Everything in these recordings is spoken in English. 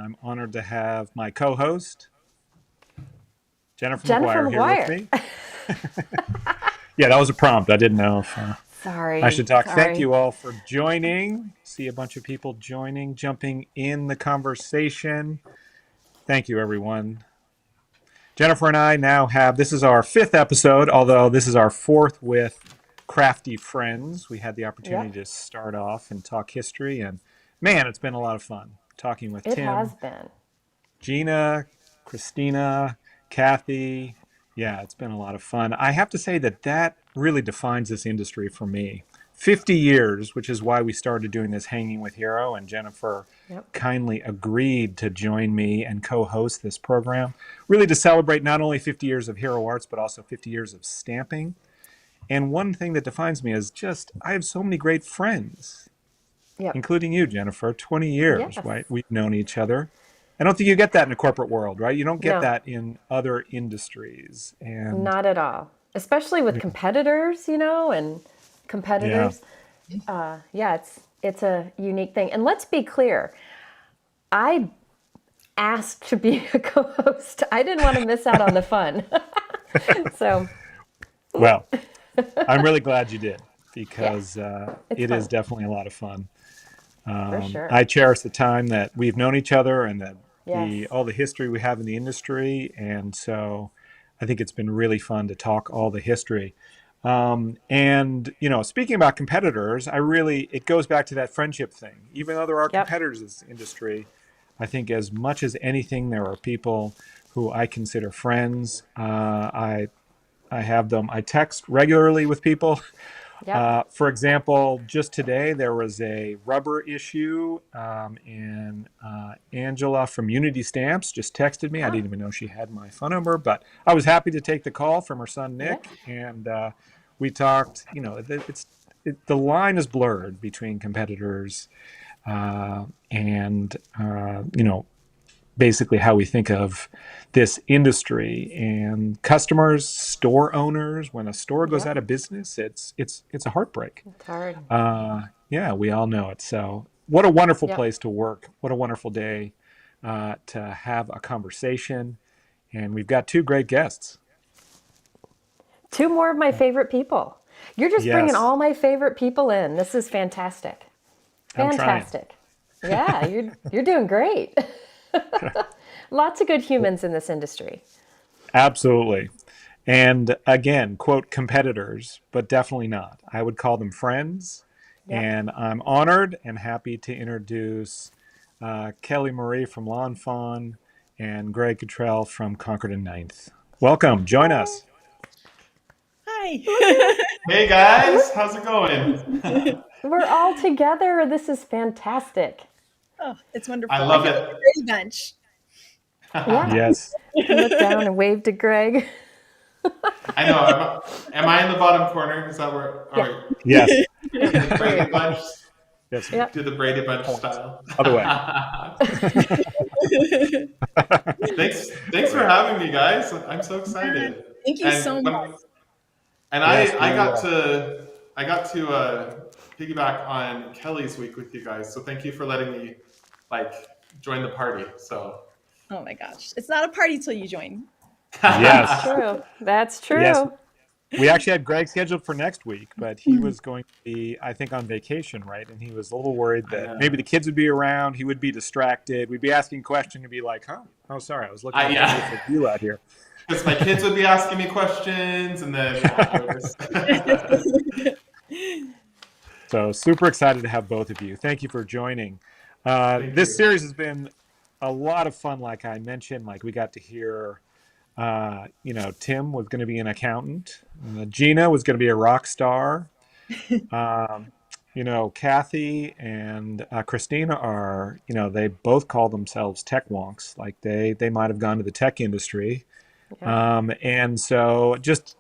I'm honored to have my co-host, Jennifer Jennifer McGuire, here with McGuire. me. Yeah, that was a prompt. I didn't know if I Sorry, should talk. Thank sorry. you all for joining. See a bunch of people joining, jumping in the conversation. Thank you, everyone. Jennifer and I now have, this is our fifth episode, although this is our fourth with Crafty Friends. We had the opportunity Yep, to start off and talk history, and man, it's been a lot of fun talking with it Tim, has been. Gina, Christina, Kathy. Yeah, it's been a lot of fun. I have to say that really defines this industry for me. 50 years, which is why we started doing this Hanging with Hero, and Jennifer Yep, kindly agreed to join me and co-host this program, really to celebrate not only 50 years of Hero Arts, but also 50 years of stamping. And one thing that defines me is just I have so many great friends, yep, including you, Jennifer. 20 years, yes. right? We've known each other. I don't think you get that in the corporate world, right? You don't get No, that in other industries. And not at all. Especially with competitors, and yeah, competitors. Yeah, it's a unique thing. And let's be clear, I asked to be a co-host. I didn't want to miss out on the fun. So, well, I'm really glad you did yeah, because it's it is fun definitely a lot of fun. for sure. I cherish the time that we've known each other and that Yes. all the history we have in the industry, and so I think it's been really fun to talk all the history. And speaking about competitors, it goes back to that friendship thing. Even though there are Yep. competitors in this industry, I think as much as anything, there are people who I consider friends. I have them. I text regularly with people. Yep. For example, just today there was a rubber issue, and Angela from Unity Stamps just texted me. I Ah, didn't even know she had my phone number, but I was happy to take the call from her son yeah. Nick, and we talked. The line is blurred between competitors and basically how we think of this industry and customers, store owners. When a store goes Yep. out of business, it's a heartbreak. It's hard. Yeah, we all know it. So what a wonderful Yep. place to work. What a wonderful day to have a conversation. And we've got two great guests. Two more of my favorite people. You're just bringing Yes, all my favorite people in. This is fantastic. I'm trying. Fantastic. Yeah, you're doing great. Lots of good humans in this industry. Absolutely. And again, quote, competitors, but definitely not. I would call them friends. Yep. And I'm honored and happy to introduce Kelly Marie from Lawn Fawn and Greg Cottrell from Concord and Ninth. Welcome. Join Hey, us. Hi. Hey guys, how's it going? we're all together. This is fantastic. Oh, it's I wonderful. I love feel like it. a Brady Bunch. Yeah, Yes. you can look down and wave to Greg. I know. Am I in the bottom corner? Is that where? All Yeah, right. Yes. yeah, The there Brady you go. Bunch. Yes. Yep. Do the Brady Bunch Point. style. Other way. Thanks for having me, guys. I'm so excited. Thank you And so much. when, and Yes. I got to piggyback on Kelly's week with you guys. So thank you for letting me like join the party. So Oh my gosh. It's not a party till you join. That's Yes. true. That's Yes. true. We actually had Greg scheduled for next week, but he was going to be, I think, on vacation, right? And he was a little worried I that maybe know. the kids would be around. He would be distracted. We'd be asking questions and be like, huh? Oh, sorry. I was looking at the beautiful Yeah. view out here. Because my kids would be asking me questions, and then yeah, it was. So super excited to have both of you. Thank you for joining. Thank This you. series has been a lot of fun, like I mentioned. Like we got to hear, Tim was going to be an accountant. Gina was going to be a rock star. Um, Kathy and Christina are, they both call themselves tech wonks. Like they might have gone to the tech industry. Yep. And so just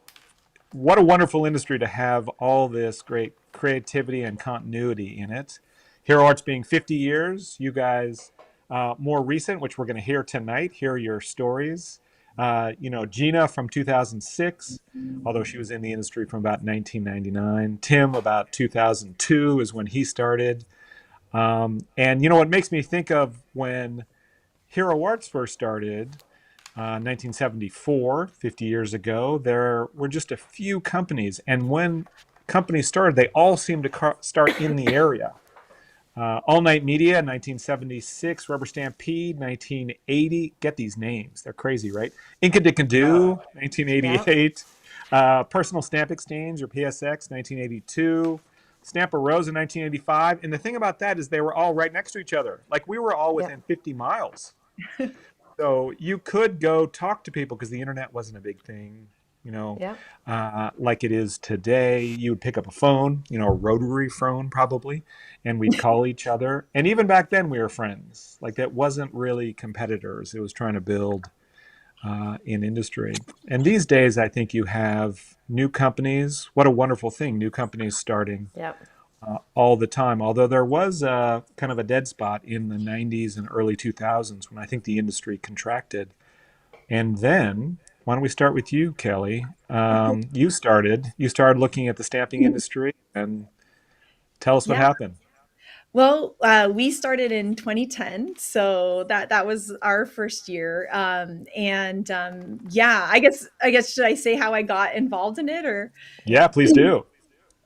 what a wonderful industry to have all this great creativity and continuity in it. Hero Arts being 50 years, you guys more recent, which we're going to hear tonight, hear your stories. Gina from 2006, although she was in the industry from about 1999. Tim, about 2002 is when he started. And what makes me think of when Hero Arts first started 1974, 50 years ago, there were just a few companies. And when companies started, they all seemed to start in the area. All Night Media, 1976, Rubber Stampede, 1980. Get these names. They're crazy, right? Inkadinkadoo, Yeah. 1988. Personal Stamp Exchange, or PSX, 1982. Stamper Rose in 1985. And the thing about that is they were all right next to each other. Like we were all Yeah. within 50 miles. So you could go talk to people because the internet wasn't a big thing, Yeah. like it is today. You would pick up a phone, a rotary phone probably, and we'd call each other. And even back then we were friends. Like that wasn't really competitors. It was trying to build in industry. And these days I think you have new companies. What a wonderful thing, new companies starting Yeah. all the time. Although there was kind of a dead spot in the 90s and early 2000s when I think the industry contracted. And then, why don't we start with you, Kelly? You started looking at the stamping industry, and tell us what Yeah. happened. Well, we started in 2010, so that was our first year. Yeah, I guess should I say how I got involved in it, or? Yeah, please do.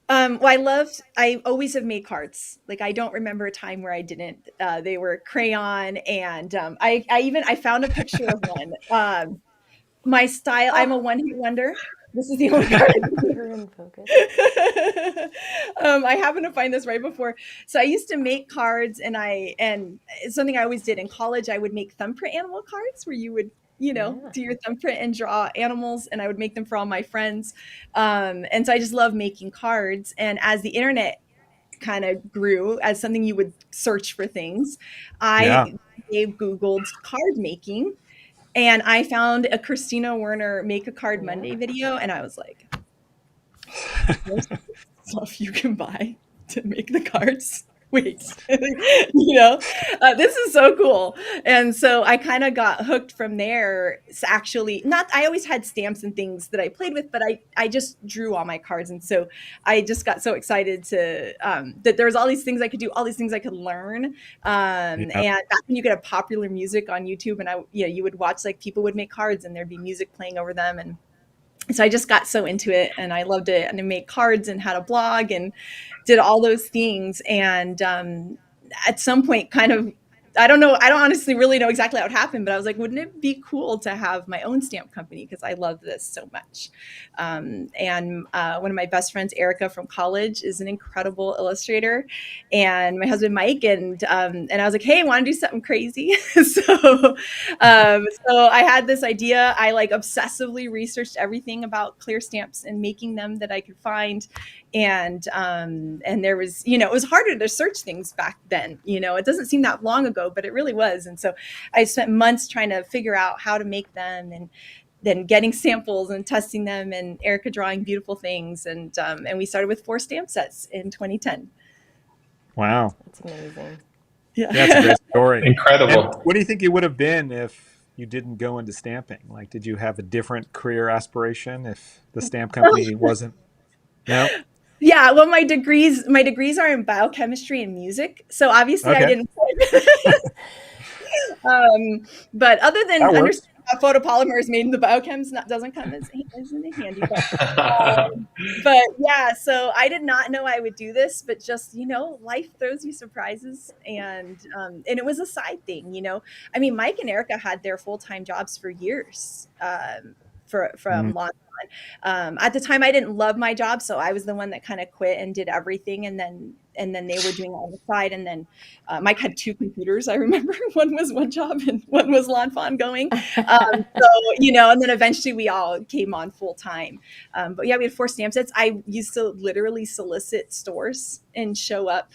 Well, I always have made cards. Like I don't remember a time where I didn't. They were crayon, and I found a picture of one. My style, I'm a one hit wonder. This is the only card. You're in focus. I happened to find this right before. So I used to make cards, and it's something I always did in college. I would make thumbprint animal cards where you would, Yeah. do your thumbprint and draw animals, and I would make them for all my friends. And so I just love making cards. And as the internet kind of grew as something you would search for things, Yeah. I Googled card making, and I found a Christina Werner Make a Card Monday video, and I was like, there's stuff you can buy to make the cards. Wait, this is so cool. And so I kind of got hooked from there. It's actually not, I always had stamps and things that I played with, but I just drew all my cards. And so I just got so excited that there was all these things I could do, all these things I could learn. And Yeah. back when you could have popular music on YouTube, and you would watch, like, people would make cards and there'd be music playing over them. And so I just got so into it, and I loved it, and I made cards and had a blog and did all those things. And at some point, kind of, I don't know, I don't honestly really know exactly how it happened, but I was like, wouldn't it be cool to have my own stamp company? Because I love this so much. And one of my best friends, Erica from college, is an incredible illustrator, and my husband, Mike, and I was like, hey, want to do something crazy? So I had this idea. I like obsessively researched everything about clear stamps and making them that I could find. And there was, it was harder to search things back then. It doesn't seem that long ago, but it really was. And so I spent months trying to figure out how to make them, and then getting samples and testing them, and Erica drawing beautiful things. And we started with 4 stamp sets in 2010. Wow. That's amazing. Yeah. That's a great story. Incredible. And what do you think you would have been if you didn't go into stamping? Like, did you have a different career aspiration if the stamp company wasn't? No? Yeah, well, my degrees are in biochemistry and music, so obviously I Okay. didn't. But other than That works. understanding how photopolymer is made, the biochems doesn't come as handy. But yeah, so I did not know I would do this, but just, life throws you surprises, and it was a side thing. I mean, Mike and Erica had their full-time jobs for years, from Lawn Fawn. At the time, I didn't love my job, so I was the one that kind of quit and did everything, and then they were doing it on the side. And then Mike had 2 computers, I remember. One was one job and one was Lawn Fawn going. And then eventually we all came on full time. But yeah, we had 4 stamp sets. I used to literally solicit stores and show up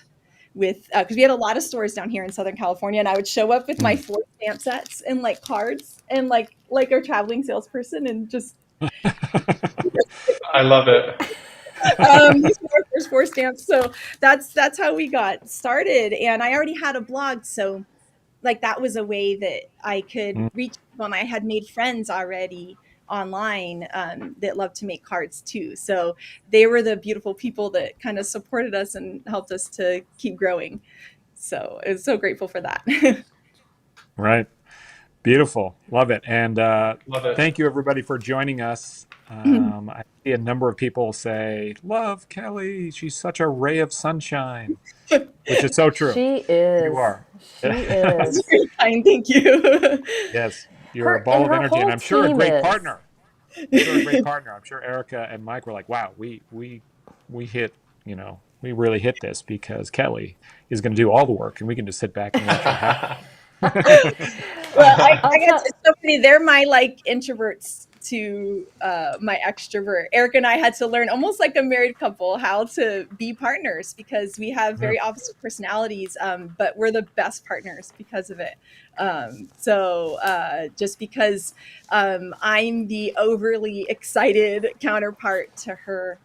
with, because we had a lot of stores down here in Southern California, and I would show up with my 4 stamp sets and like cards and like a traveling salesperson, and just I love it. these were our first 4 stamps. So that's how we got started. And I already had a blog, so like that was a way that I could reach people, and I had made friends already online that loved to make cards too. So they were the beautiful people that kind of supported us and helped us to keep growing. So I was so grateful for that. Right. Beautiful. Love it. And Love it. thank you, everybody, for joining us. I see a number of people say, love Kelly. She's such a ray of sunshine, which is so true. She You is. are. She is. Very kind, thank you. Yes. You're a Her ball and of her energy, and whole I'm sure a team great is. partner. You're a great partner. I'm sure Erica and Mike were like, wow, we hit, we really hit this because Kelly is going to do all the work and we can just sit back and watch her happen. Well, I'll I guess tell- it's so funny. They're my like introverts to my extrovert. Eric and I had to learn, almost like a married couple, how to be partners because we have very opposite personalities, but we're the best partners because of it. Just because I'm the overly excited counterpart to her,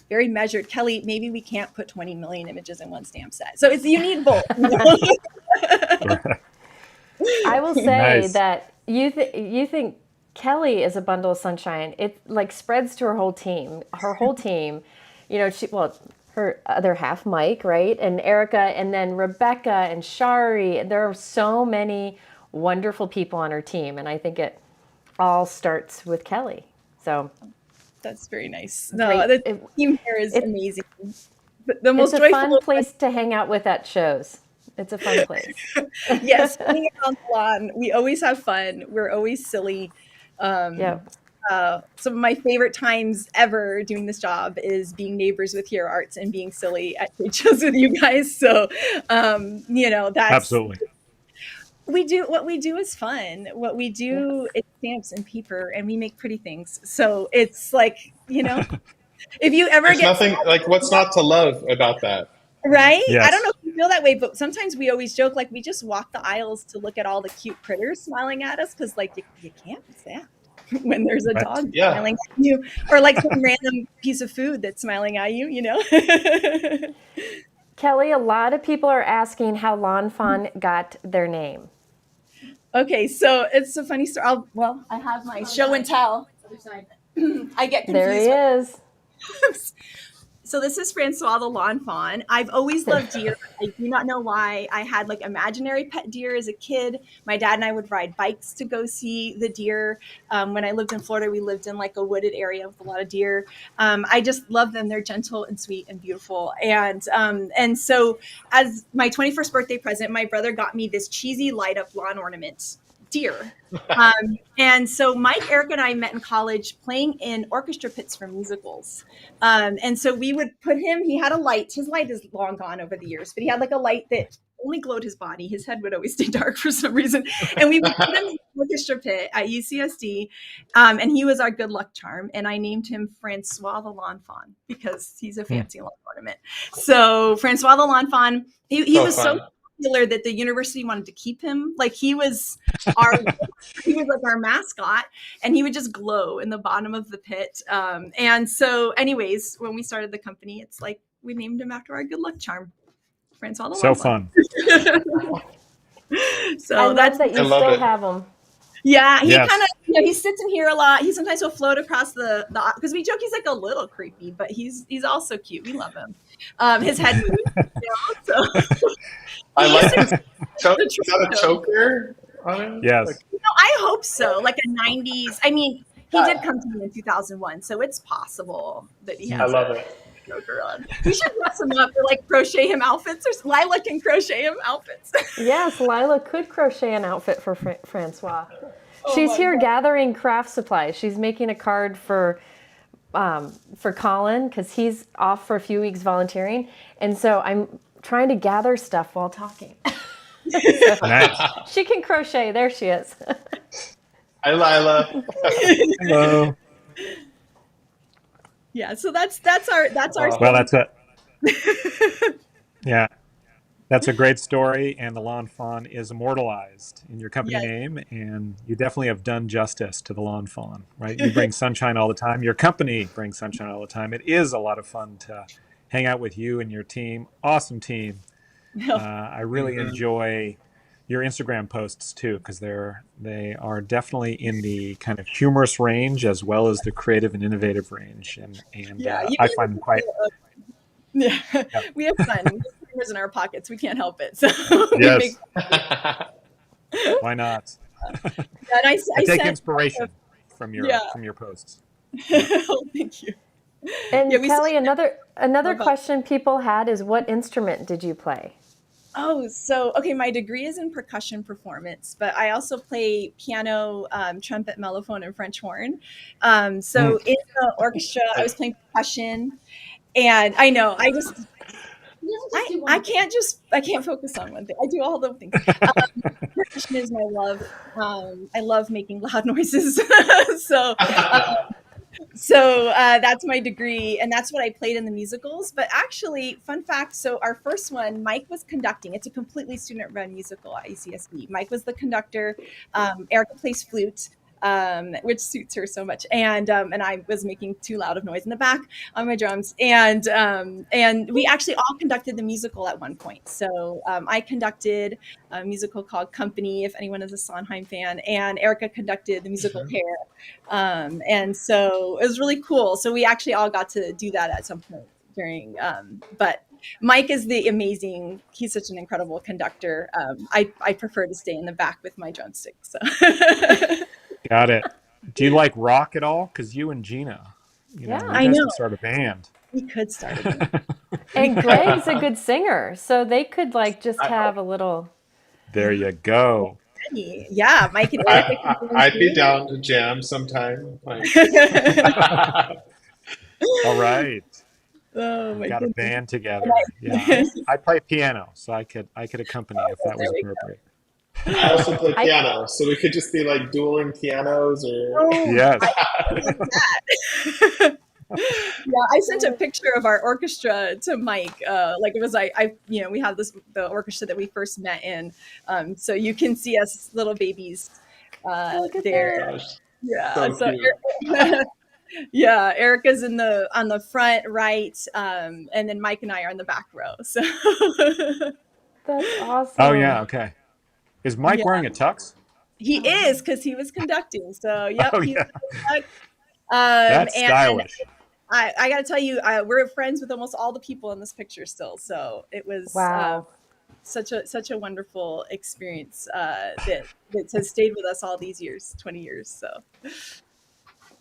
very measured. Kelly, maybe we can't put 20 million images in one stamp set. So you need both. I will say Nice. that you think Kelly is a bundle of sunshine. It like spreads to her whole team. Her whole team, her other half, Mike, right, and Erica, and then Rebecca and Shari. There are so many wonderful people on her team, and I think it all starts with Kelly. So That's very nice. Great. No, the team here is amazing. The most it's a joyful fun place to hang out with at shows. It's a fun place. Yes, hanging out on the lawn. We always have fun. We're always silly. Yeah. Some of my favorite times ever doing this job is being neighbors with Hero Arts and being silly at trade shows with you guys. So, that's Absolutely. what we do is fun. What we do is stamps and paper, and we make pretty things. So it's like, if you ever There's get nothing like what's not to love about that. right? Yes. I don't know if you feel that way, but sometimes we always joke like we just walk the aisles to look at all the cute critters smiling at us because like you can't miss that when there's a Right. dog Yeah. smiling at you or like some random piece of food that's smiling at you, Kelly, a lot of people are asking how Lawn Fawn got their name. Okay, so it's a funny story. I have my show and tell. I get confused. There he is. So this is Francois the Lawn Fawn. I've always loved deer. I do not know why. I had like imaginary pet deer as a kid. My dad and I would ride bikes to go see the deer. When I lived in Florida, we lived in like a wooded area with a lot of deer. I just love them. They're gentle and sweet and beautiful. And so as my 21st birthday present, my brother got me this cheesy light up lawn ornament deer. And so Mike, Eric, and I met in college playing in orchestra pits for musicals. And so we would put him, he had a light. His light is long gone over the years, but he had like a light that only glowed his body. His head would always stay dark for some reason. And we would put him in the orchestra pit at UCSD. And he was our good luck charm. And I named him Francois the Lawn Fawn because he's a fancy lawn ornament. So Francois the Lawn Fawn, he was so popular that the university wanted to keep him. Like he was like our mascot, and he would just glow in the bottom of the pit. And so, anyways, when we started the company, it's like we named him after our good luck charm, Francois the So Lawn Fawn. fun. So I love that's that you I love still it. have him. yeah. He Yes. kind of he sits in here a lot. He sometimes will float across the because we joke he's like a little creepy, but he's also cute. We love him. His head moves. So. I He like used it. Is that a choker on it? Yes. Like, I hope so. Like a 90s. I mean, he did come to me in 2001, so it's possible that he has I love a it. choker on. We should dress him up or like crochet him outfits, or Lila can crochet him outfits. Yes, Lila could crochet an outfit for Francois. She's my here God. gathering craft supplies. She's making a card for Colin because he's off for a few weeks volunteering, and so I'm trying to gather stuff while talking. Nice. She can crochet. There she is. Hi, Lila. Hello. Yeah, so that's our Well, that's it. Yeah. That's a great story, and the Lawn Fawn is immortalized in your company Yes. name, and you definitely have done justice to the Lawn Fawn, right? You bring sunshine all the time. Your company brings sunshine all the time. It is a lot of fun to hang out with you and your team. Awesome team. I really enjoy your Instagram posts too, because they are definitely in the kind of humorous range as well as the creative and innovative range, and Yeah, you I guys find them quite. yeah. We have fun. We have fingers in our pockets. We can't help it. So we Yes. make- Why not? And I I take sent, inspiration yeah. from your posts. Oh, thank you. Yeah, And we Kelly, sent another about. question people had is, what instrument did you play? Oh, so okay, my degree is in percussion performance, but I also play piano, trumpet, mellophone, and French horn. Mm. So in the orchestra, I was playing percussion, and I know I can't focus on one thing. I do all the things. Percussion is my love. I love making loud noises. so that's my degree, and that's what I played in the musicals. But actually, fun fact, so our first one, Mike was conducting. It's a completely student run musical at UCSB. Mike was the conductor. Erica plays flute, which suits her so much, and I was making too loud of noise in the back on my drums, and we actually all conducted the musical at one point. So I conducted a musical called Company, if anyone is a Sondheim fan, and Erica conducted the musical Hair. And so it was really cool. So we actually all got to do that at some point during, but Mike is he's such an incredible conductor. I prefer to stay in the back with my drumsticks. So. Got it. Do you like rock at all? Because you and Gina, you I guys know. could start a band. We could start a band. And Greg's a good singer, so they could just have a little. There you go. Yeah, Mike and Erica. I'd be down to jam sometime. Like. All right. Oh my Got a goodness. band together. Yeah. I play piano, so I could accompany if that was appropriate. I also play piano, so we could just be like dueling pianos or. Yes. Yeah, I sent a picture of our orchestra to Mike. Like it was we have the orchestra that we first met in. So you can see us little babies there. Gosh, Yeah. so cute. Yeah, Erica's on the front right, and then Mike and I are in the back row. So That's awesome. Oh yeah. Okay. Is Mike wearing a tux? he is, because he was conducting. So yep. Oh he's yeah. That's stylish. I got to tell you, we're friends with almost all the people in this picture still. So it was such a wonderful experience that has stayed with us all these years, 20 years. So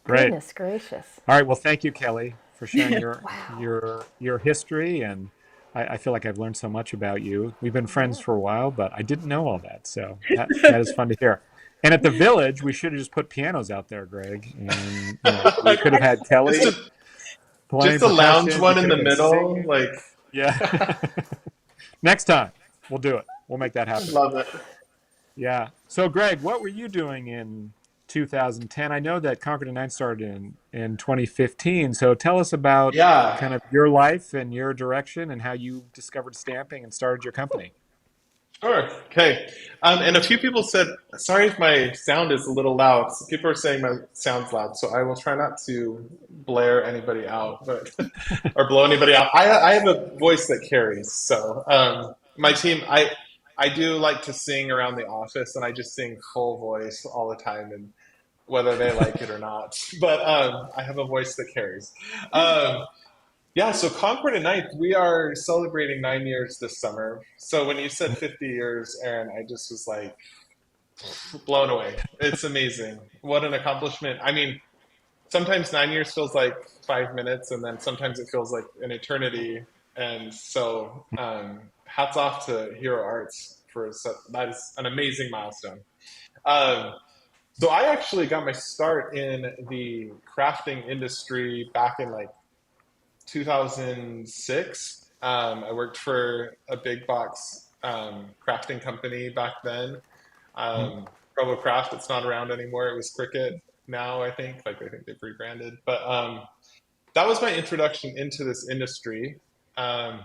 Great. Goodness gracious. All right. Well, thank you, Kelly, for sharing your history, and I feel like I've learned so much about you. We've been friends for a while, but I didn't know all that, so that is fun to hear. And at the Village, we should have just put pianos out there, Greg, and we could have had Kelly. Just a lounge one in the middle, singing. like. Yeah. Next time, we'll do it. We'll make that happen. Love it. Yeah. So, Greg, what were you doing in 2010? I know that Concord and 9 started in 2015. So tell us about kind of your life and your direction and how you discovered stamping and started your company. Sure. Okay. And a few people said, sorry if my sound is a little loud. So people are saying my sound's loud, so I will try not to blare anybody out, or blow anybody out. I have a voice that carries. So my team, I do like to sing around the office, and I just sing full voice all the time, and whether they like it or not. But I have a voice that carries. Yeah, so Concord and Ninth, we are celebrating 9 years this summer. So when you said 50 years, Aaron, I just was like blown away. It's amazing. What an accomplishment. I mean, sometimes 9 years feels like 5 minutes, and then sometimes it feels like an eternity. And so hats off to Hero Arts that is an amazing milestone. So I actually got my start in the crafting industry back in 2006. I worked for a big box crafting company back then. Provo Craft, it's not around anymore. It was Cricut now, I think. I think they've rebranded. But that was my introduction into this industry. And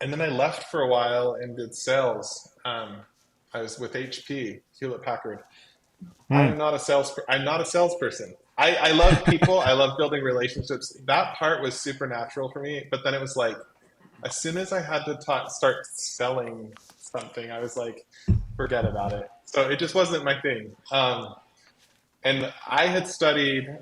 then I left for a while and did sales. I was with HP, Hewlett Packard. I'm not a salesperson. I love people. I love building relationships. That part was supernatural for me. But then it was like, as soon as I had to start selling something, I was like, forget about it. So it just wasn't my thing. And I had studied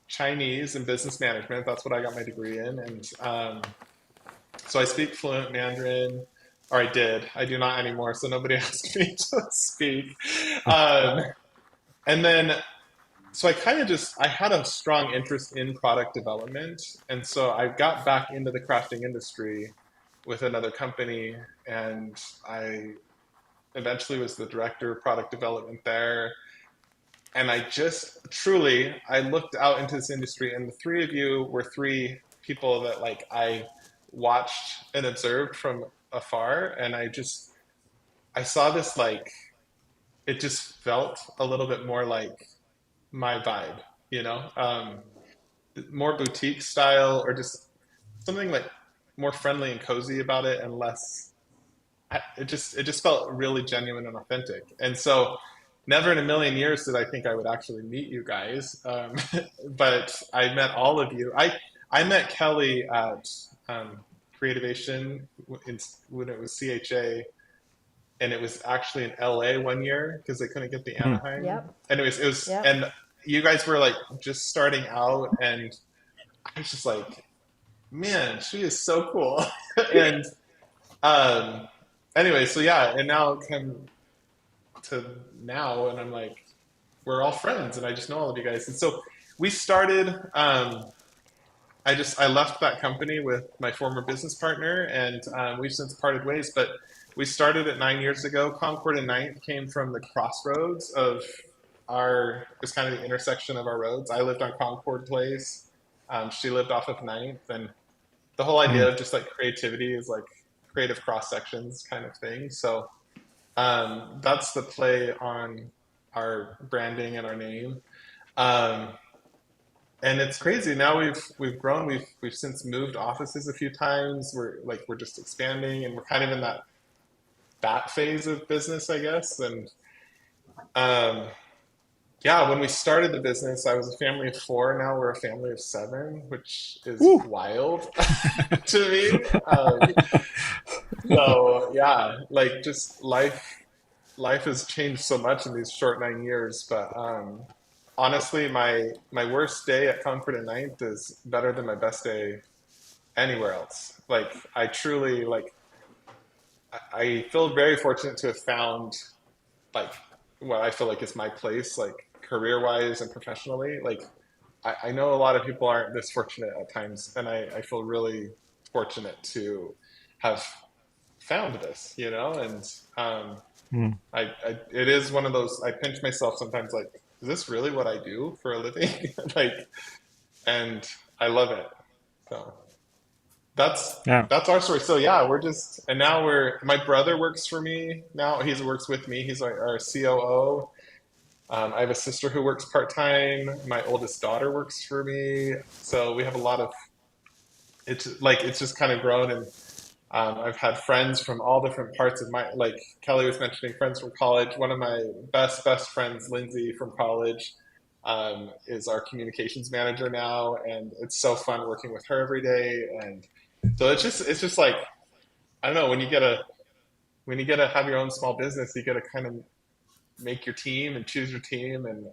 Chinese and business management. That's what I got my degree in. And so I speak fluent Mandarin. or I did. I do not anymore, so nobody asked me to speak. Um, and then, so I kind of I had a strong interest in product development. And so I got back into the crafting industry with another company, and I eventually was the director of product development there. And I just truly, I looked out into this industry, and the three of you were three people that like I watched and observed from afar. And I saw this, like, it just felt a little bit more like my vibe, you know, more boutique style, or just something like more friendly and cozy about it, and less. It just felt really genuine and authentic. And so, never in a million years did I think I would actually meet you guys, but I met all of you. I met Kelly at Creativation when it was CHA, and it was actually in LA one year because they couldn't get the Anaheim. Yep. Anyways, it was, Yep. and you guys were like just starting out, and I was just like, man, she is so cool. And anyway, so yeah, and now come to now, and I'm like, we're all friends, and I just know all of you guys. And so we started. I left that company with my former business partner, and we've since parted ways. But we started it 9 years ago. Concord and Ninth came from the crossroads of it was kind of the intersection of our roads. I lived on Concord Place. She lived off of Ninth, and the whole idea of just like creativity is like creative cross sections kind of thing. So that's the play on our branding and our name. And it's crazy. Now we've grown. We've since moved offices a few times. We're just expanding, and we're kind of in that phase of business, I guess. And yeah, when we started the business, I was a family of 4. Now we're a family of 7, which is wild to me. So yeah, like just life has changed so much in these short 9 years. But honestly, my worst day at Concord and Ninth is better than my best day anywhere else. Like I truly I feel very fortunate to have found like what I feel like is my place, like career wise and professionally. Like I know a lot of people aren't this fortunate at times, and I feel really fortunate to have found this, you know. And it is one of those, I pinch myself sometimes, like, is this really what I do for a living? Like, and I love it. So that's our story. So yeah, and now my brother works for me now. He works with me. He's our COO. I have a sister who works part-time. My oldest daughter works for me. So we have a lot of, it's just kind of grown. And I've had friends from all different parts of like Kelly was mentioning, friends from college. One of my best friends, Lindsay from college, is our communications manager now. And it's so fun working with her every day. And so it's just like, I don't know, when you get to have your own small business, you get to kind of make your team and choose your team. And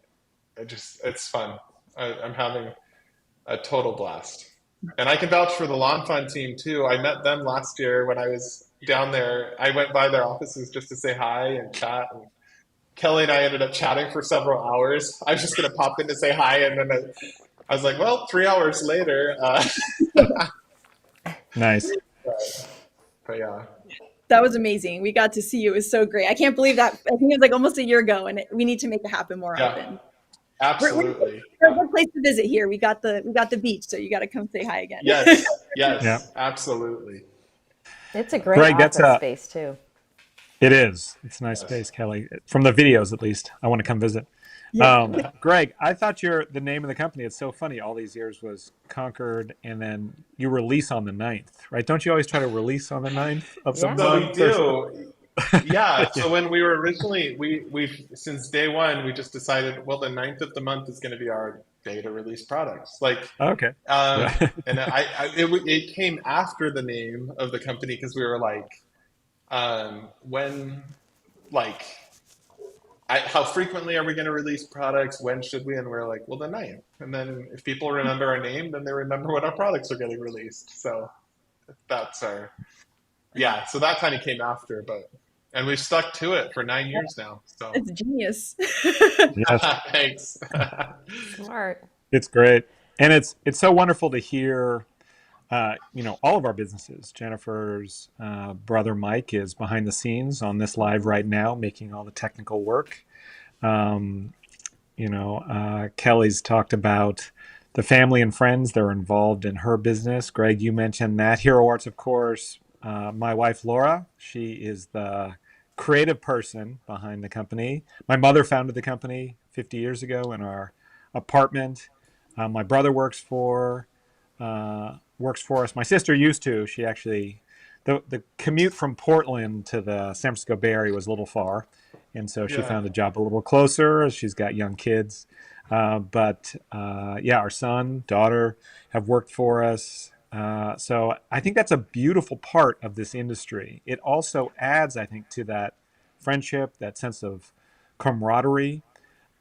it's fun. I'm having a total blast. And I can vouch for the Lawn Fawn team too. I met them last year when I was down there. I went by their offices just to say hi and chat. And Kelly and I ended up chatting for several hours. I was just going to pop in to say hi. And then I was like, well, 3 hours later. Nice. But yeah. That was amazing. We got to see you. It was so great. I can't believe that. I think it was like almost a year ago, and we need to make it happen more often. Absolutely. We're a good place to visit here. We got the beach, so you got to come say hi again. Yes, absolutely. It's a great Greg, office space too. It is. It's a nice space, Kelly. From the videos, at least. I want to come visit. Greg, I thought the name of the company, it's so funny, all these years was Concord, and then you release on the 9th, right? Don't you always try to release on the 9th of some month? So we do. Yeah. So when we were originally, we've since day one, we just decided, well, the 9th of the month is going to be our day to release products. Like, okay. And it came after the name of the company, because we were like, how frequently are we going to release products? When should we? And we're like, well, the 9th. And then if people remember our name, then they remember when our products are getting released. So that's yeah, so that kind of came after, but and we've stuck to it for 9 years now. So It's genius. Yes, thanks. Smart. it's great, and it's so wonderful to hear. All of our businesses. Jennifer's brother Mike is behind the scenes on this live right now, making all the technical work. Um, Kelly's talked about the family and friends that are involved in her business. Greg, you mentioned that. Hero Arts, of course. My wife, Laura, she is the creative person behind the company. My mother founded the company 50 years ago in our apartment. My brother works for us. My sister used to. She actually, the commute from Portland to the San Francisco Bay Area was a little far, and so she Yeah. found a job a little closer. She's got young kids, our son, daughter have worked for us. So I think that's a beautiful part of this industry. It also adds, I think, to that friendship, that sense of camaraderie.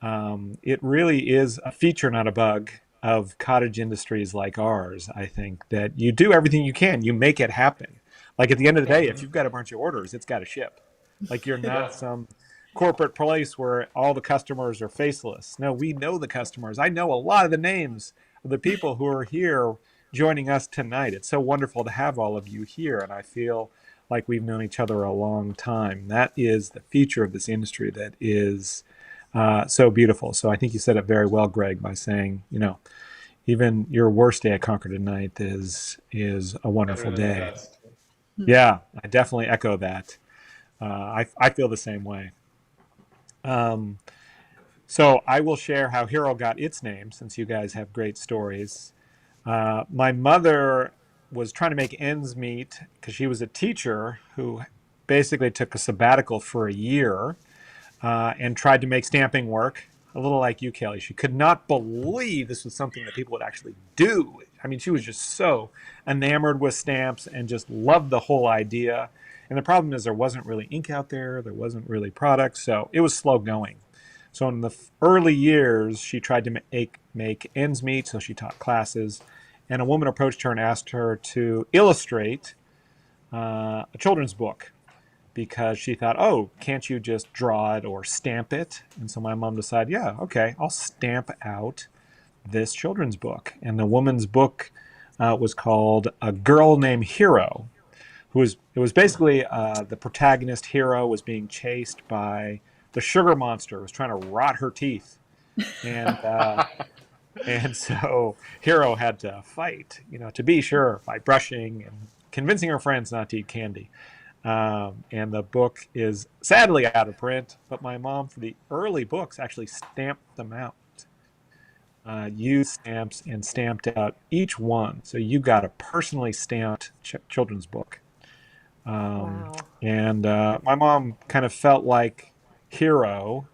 It really is a feature, not a bug, of cottage industries like ours. I think that you do everything you can, you make it happen. Like at the end of the day, if you've got a bunch of orders, it's got to ship. Like you're Yeah. not some corporate place where all the customers are faceless. No, we know the customers. I know a lot of the names of the people who are here joining us tonight. It's so wonderful to have all of you here, and I feel like we've known each other a long time. That is the feature of this industry that is so beautiful. So I think you said it very well, Greg, by saying, even your worst day at Concord tonight is a wonderful Better than the day. best. Yeah, I definitely echo that. I feel the same way. So I will share how Hero got its name, since you guys have great stories. My mother was trying to make ends meet because she was a teacher who basically took a sabbatical for a year and tried to make stamping work, a little like you, Kelly. She could not believe this was something that people would actually do. I mean, she was just so enamored with stamps and just loved the whole idea. And the problem is there wasn't really ink out there. There wasn't really product. So it was slow going. So in the early years, she tried to make ends meet. So she taught classes. And a woman approached her and asked her to illustrate a children's book, because she thought, oh, can't you just draw it or stamp it? And so my mom decided, yeah, okay, I'll stamp out this children's book. And the woman's book was called A Girl Named Hero, it was basically the protagonist, Hero, was being chased by the sugar monster, was trying to rot her teeth. And and so Hero had to fight, to be sure, by brushing and convincing her friends not to eat candy. And the book is sadly out of print, but my mom, for the early books, actually stamped them out, used stamps and stamped out each one. So you got a personally stamped children's book. Wow. And my mom kind of felt like Hero,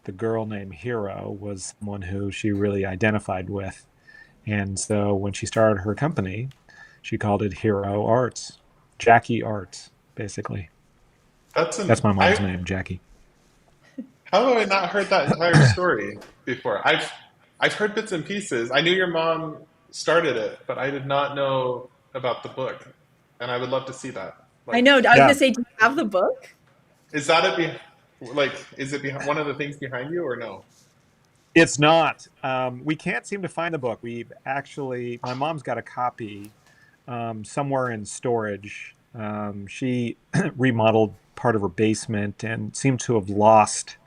the girl named Hero, was someone who she really identified with. And so when she started her company, she called it Hero Arts, Jackie Arts, basically. That's my mom's name, Jackie. How have I not heard that entire story before? I've heard bits and pieces. I knew your mom started it, but I did not know about the book, and I would love to see that. I know. I was Yeah. going to say, do you have the book? Is that it? Is it behind, one of the things behind you, or no? It's not. We can't seem to find the book. My mom's got a copy somewhere in storage. She remodeled part of her basement and seemed to have lost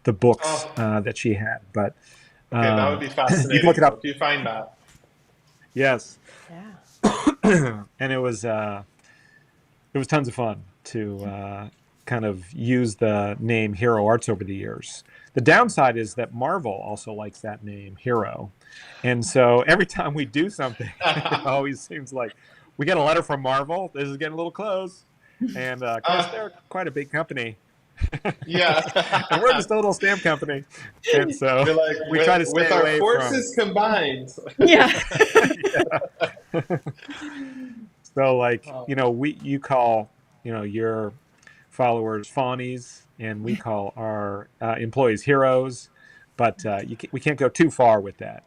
the books that she had. But Okay, that would be fascinating. you can look it up. If you find that. Yes, Yeah. and it was tons of fun to kind of use the name Hero Arts over the years. The downside is that Marvel also likes that name, Hero. And so every time we do something, it always seems like we get a letter from Marvel. This is getting a little close. And of course, they're quite a big company. Yeah. And we're just a little stamp company. And so You're like, we try to stay with our away forces combined. Yeah. So you call, your followers Fawnies, and we call our employees heroes, but we can't go too far with that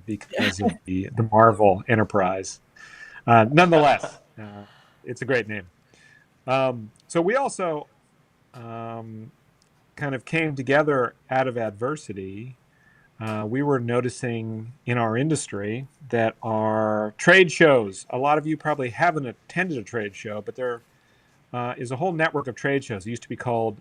because of the Marvel enterprise. Nonetheless, it's a great name. So we also um, kind of came together out of adversity. We were noticing in our industry that our trade shows, a lot of you probably haven't attended a trade show, but there is a whole network of trade shows. It used to be called,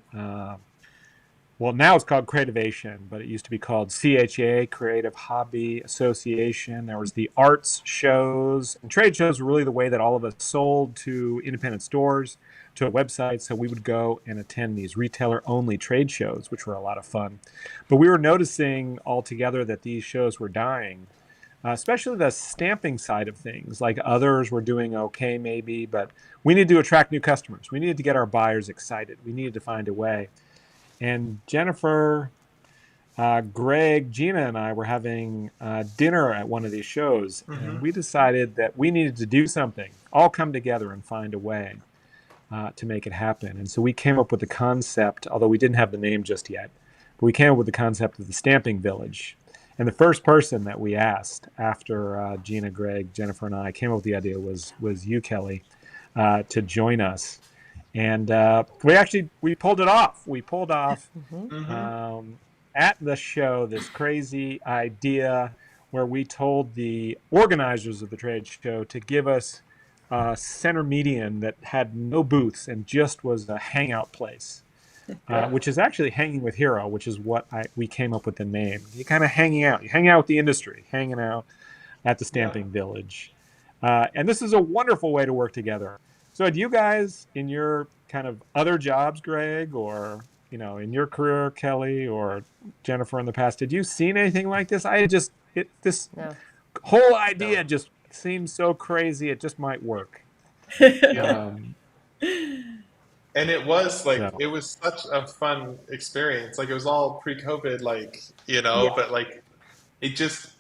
well, now it's called Creativation, but it used to be called CHA, Creative Hobby Association. There was the arts shows. And trade shows were really the way that all of us sold to independent stores, to a website. So we would go and attend these retailer-only trade shows, which were a lot of fun. But we were noticing altogether that these shows were dying, especially the stamping side of things. Like others were doing okay maybe, but we needed to attract new customers. We needed to get our buyers excited. We needed to find a way. And Jennifer, Greg, Gina, and I were having dinner at one of these shows, and we decided that we needed to do something, all come together and find a way to make it happen. And so we came up with the concept, although we didn't have the name just yet, but we came up with the concept of the Stamping Village. And the first person that we asked after Gina, Greg, Jennifer, and I came up with the idea was you, Kelly, to join us. And we pulled it off. We pulled off at the show this crazy idea where we told the organizers of the trade show to give us a center median that had no booths and just was a hangout place, which is actually Hanging with Hero, which is what we came up with the name. You kind of hanging out. You hang out with the industry, hanging out at the Stamping Village. And this is a wonderful way to work together. So do you guys, in your kind of other jobs, Greg, or in your career, Kelly, or Jennifer in the past, did you seen anything like this? This whole idea just seems so crazy. It just might work. And it was it was such a fun experience. Like it was all pre-COVID, but it just,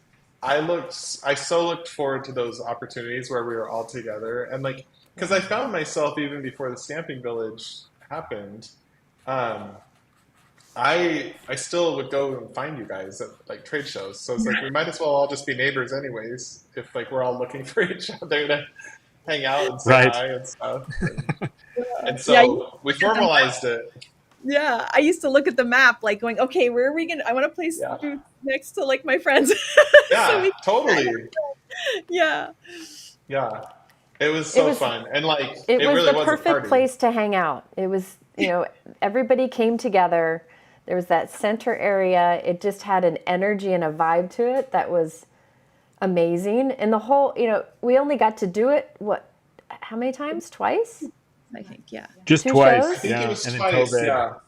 I so looked forward to those opportunities where we were all together. And because I found myself even before the Stamping Village happened, I still would go and find you guys at trade shows. So it's we might as well all just be neighbors anyways, if we're all looking for each other to hang out and say hi and stuff. And so we formalized it. Yeah, I used to look at the map, going, okay, where are we gonna? I want to place next to my friends. Yeah, totally. Yeah. It was so fun, and it was really the perfect place to hang out. It was, everybody came together. There was that center area. It just had an energy and a vibe to it that was amazing. And the whole, we only got to do it how many times? Twice? I think, yeah. Just Two twice. shows? I think it was and twice, then COVID.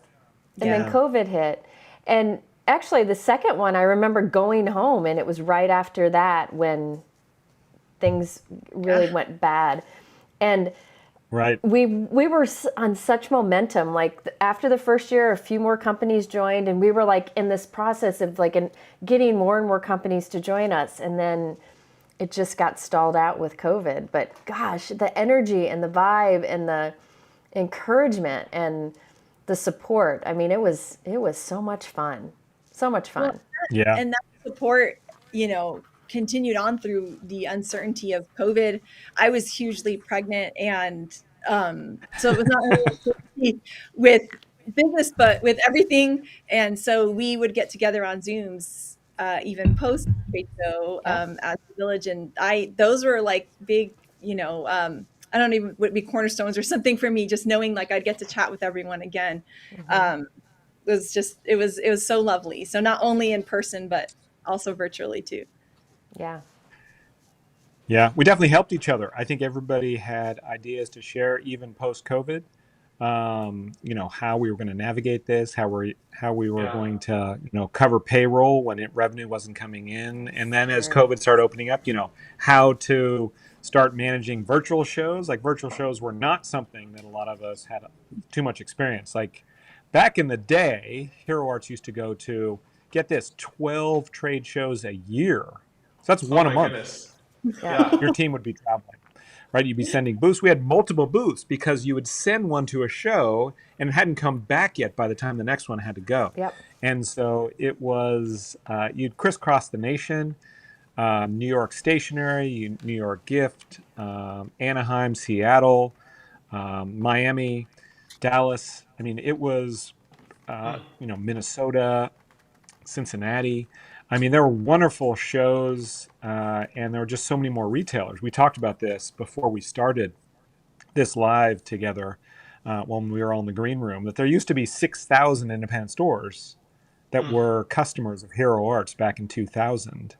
And then COVID hit. And actually the second one, I remember going home, and it was right after that when things really went bad. And we were on such momentum. After the first year, a few more companies joined, and we were in this process of getting more and more companies to join us. And then it just got stalled out with COVID. But gosh, the energy and the vibe and the encouragement and the support. I mean, it was so much fun. So much fun. Yeah. And that support, continued on through the uncertainty of COVID. I was hugely pregnant, and so it was not only with business, but with everything. And so we would get together on Zooms, even post trade show as the village, and those were big, I don't even would be cornerstones or something for me. Just knowing I'd get to chat with everyone again, was just it was so lovely. So not only in person, but also virtually too. Yeah, we definitely helped each other. I think everybody had ideas to share, even post-COVID. How we were going to navigate this, how we were going to, cover payroll when revenue wasn't coming in, and then as COVID started opening up, how to start managing virtual shows. Virtual shows were not something that a lot of us had too much experience. Back in the day, Hero Arts used to go to, get this, 12 trade shows a year. So that's one a month. Goodness. Your team would be traveling, right? You'd be sending booths. We had multiple booths because you would send one to a show and it hadn't come back yet by the time the next one had to go. Yep. And so it was, you'd crisscross the nation, New York Stationery, New York Gift, Anaheim, Seattle, Miami, Dallas. I mean, it was, Minnesota, Cincinnati. I mean, there were wonderful shows, and there were just so many more retailers. We talked about this before we started this live together when we were all in the green room, that there used to be 6,000 independent stores that were customers of Hero Arts back in 2000.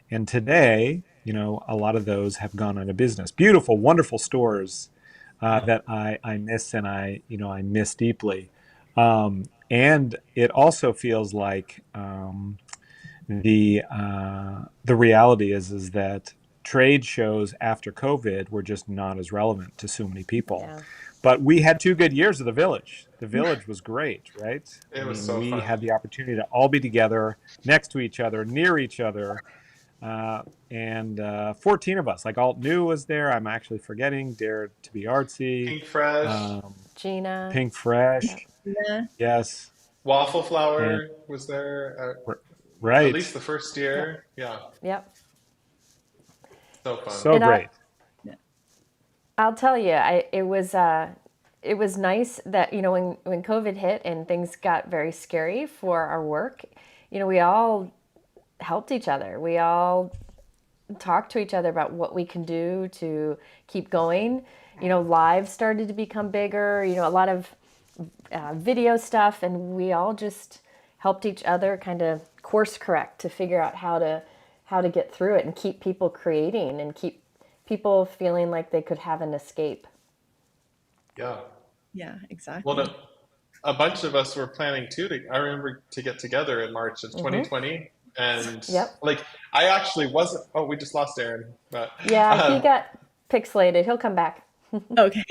And today, a lot of those have gone out of business. Beautiful, wonderful stores that I miss, and I miss deeply. And it also feels like the reality is that trade shows after COVID were just not as relevant to so many people. Yeah. But we had 2 good years of the Village. The Village was great, right? It was so we fun. had the opportunity to all be together, next to each other, near each other. And 14 of us, like Alt New was there. I'm actually forgetting Dare to be Artsy. Pink Fresh, Gina. Pink Fresh. Yeah. Yes. Waffle Flower And, was there. At right. least the first year. Yeah. Yep. So fun. So And great. I'll tell you, it was nice that when COVID hit and things got very scary for our work, we all helped each other. We all talked to each other about what we can do to keep going. Live started to become bigger. A lot of video stuff, and we all just helped each other kind of course correct to figure out how to get through it and keep people creating and keep people feeling like they could have an escape. Yeah. Yeah, exactly. Well, a bunch of us were planning too. I remember to get together in March of 2020, and Yep. I actually wasn't. Oh, we just lost Aaron, but Yeah, he got pixelated. He'll come back. Okay.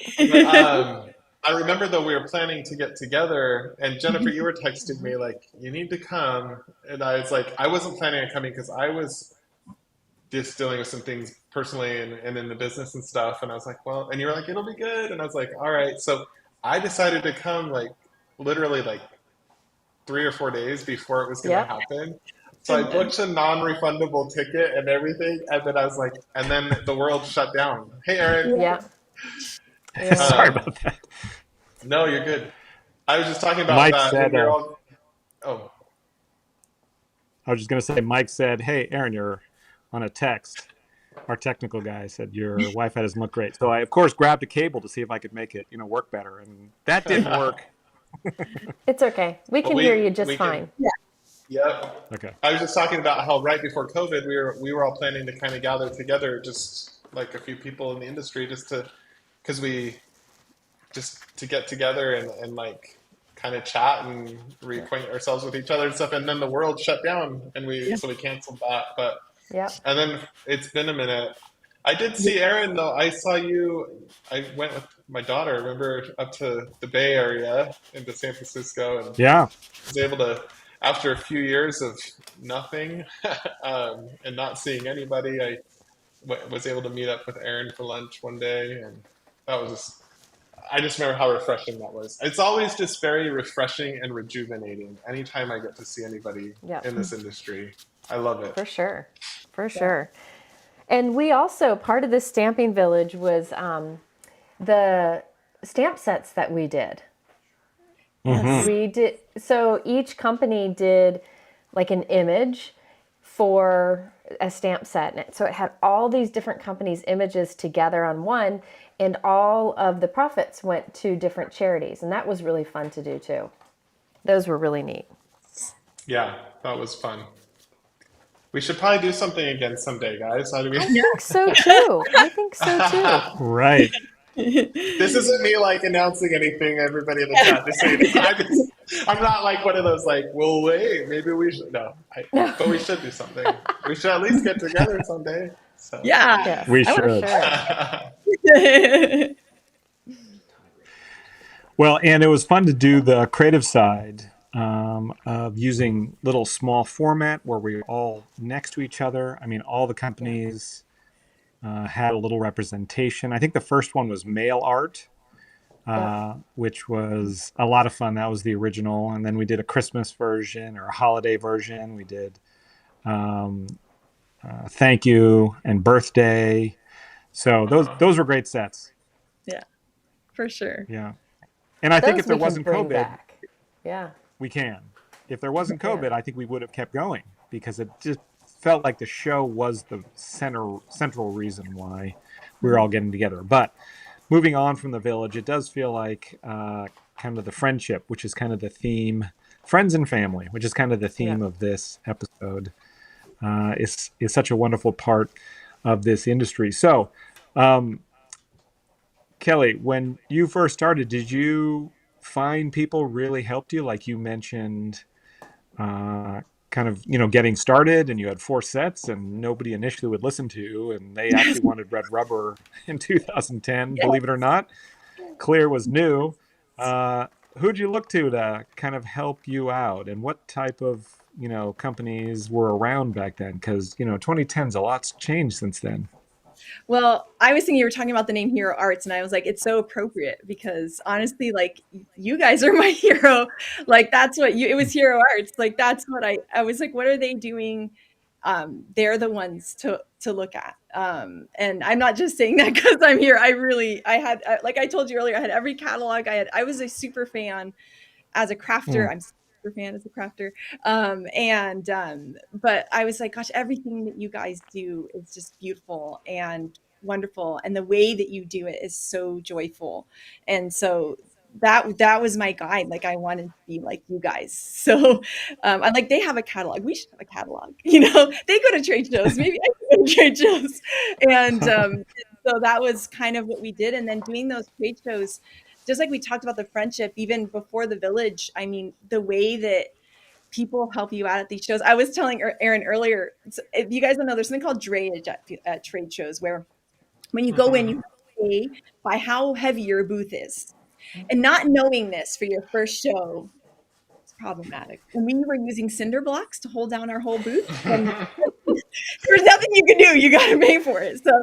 I remember though we were planning to get together, and Jennifer, you were texting me like, "You need to come," and I was like, I wasn't planning on coming because I was just dealing with some things personally and in the business and stuff, and I was like, well, and you were like, it'll be good, and I was like, all right. So I decided to come like literally like 3 or 4 days before it was going to Yep. happen. So I booked a non-refundable ticket and everything, and then I was like, and then the world shut down. Hey, Aaron. Yeah. Sorry about that. No, you're good. I was just talking about Mike that. said, We were all, oh, I was just going to say, Mike said, hey, Aaron, you're on a text. Our technical guy said your Wi-Fi doesn't look great. So I, of course, grabbed a cable to see if I could make it, work better. And that didn't work. It's okay. We can we- hear you just we can- fine. yeah. Okay. I was just talking about how right before COVID, we were all planning to kind of gather together, just like a few people in the industry, just to get together and like kind of chat and reacquaint ourselves with each other and stuff. And then the world shut down, and so we canceled that. But Yep. and then it's been a minute. I did see Aaron though. I saw you. I went with my daughter. Remember up to the Bay Area into San Francisco, and Yeah. was able to, after a few years of nothing and not seeing anybody, I was able to meet up with Aaron for lunch one day, and that was I just remember how refreshing that was. It's always just very refreshing and rejuvenating anytime I get to see anybody Yep. in this industry. I love it. For sure. For sure. And we also, part of this stamping village was the stamp sets that we did. We did, so each company did like an image for a stamp set. So it had all these different companies' images together on one, and all of the profits went to different charities. And that was really fun to do too. Those were really neat. Yeah, that was fun. We should probably do something again someday, guys. How do we? I think so too. I think so too. Right. This isn't me like announcing anything, everybody in the chat. Just saying, I'm not like one of those like, well, wait, maybe we should. No, but we should do something. We should at least get together someday. So. Yeah. Yes, We for should. sure. Well, and it was fun to do the creative side of using little small format where we were all next to each other. I mean, all the companies had a little representation. I think the first one was mail art, which was a lot of fun. That was the original. And then we did a Christmas version or a holiday version. We did thank you and birthday. So those were great sets. for sure. Yeah. And I think Those if there we can wasn't bring COVID, back. Yeah. we can. If there wasn't Yeah. COVID, I think we would have kept going because it just felt like the show was the central reason why we were all getting together. But moving on from the village, it does feel like kind of the friendship, which is kind of the theme, friends and family, which is kind of the theme Yeah. of this episode, is such a wonderful part of this industry. So, Kelly, when you first started, did you find people really helped you? Like you mentioned, kind of, getting started and you had 4 sets and nobody initially would listen to you and they actually wanted red rubber in 2010, Yeah. believe it or not. Clear was new. Who'd you look to kind of help you out, and what type of, companies were around back then? Because, 2010's a lot's changed since then. Well, I was thinking you were talking about the name Hero Arts, and I was like, it's so appropriate because honestly, like you guys are my hero. Like that's what it was Hero Arts. Like that's what I was like, what are they doing? They're the ones to look at. And I'm not just saying that because I'm here. I had, like I told you earlier, I had every catalog. I was a super fan as a crafter. I'm super fan as a crafter. But I was like, gosh, everything that you guys do is just beautiful and wonderful. And the way that you do it is so joyful. And so that was my guide. Like I wanted to be like you guys. So I'm like, they have a catalog. We should have a catalog. They go to trade shows. Maybe I can go to trade shows. And so that was kind of what we did. And then doing those trade shows, just like we talked about the friendship, even before the village, I mean, the way that people help you out at these shows. I was telling Aaron earlier, if you guys don't know, there's something called drayage at trade shows where when you go in, you have to pay by how heavy your booth is. And not knowing this for your first show, it's problematic. And we were using cinder blocks to hold down our whole booth. And there's nothing you can do. You got to pay for it. So,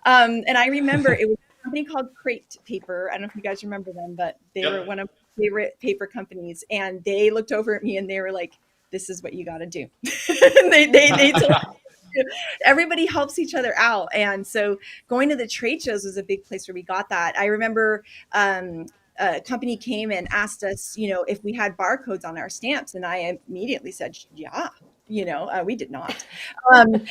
and I remember it was a company called Crate Paper. I don't know if you guys remember them, but they were one of my favorite paper companies. And they looked over at me and they were like, this is what you got to do. they told me, everybody helps each other out. And so going to the trade shows was a big place where we got that. I remember a company came and asked us, if we had barcodes on our stamps. And I immediately said, yeah. We did not. And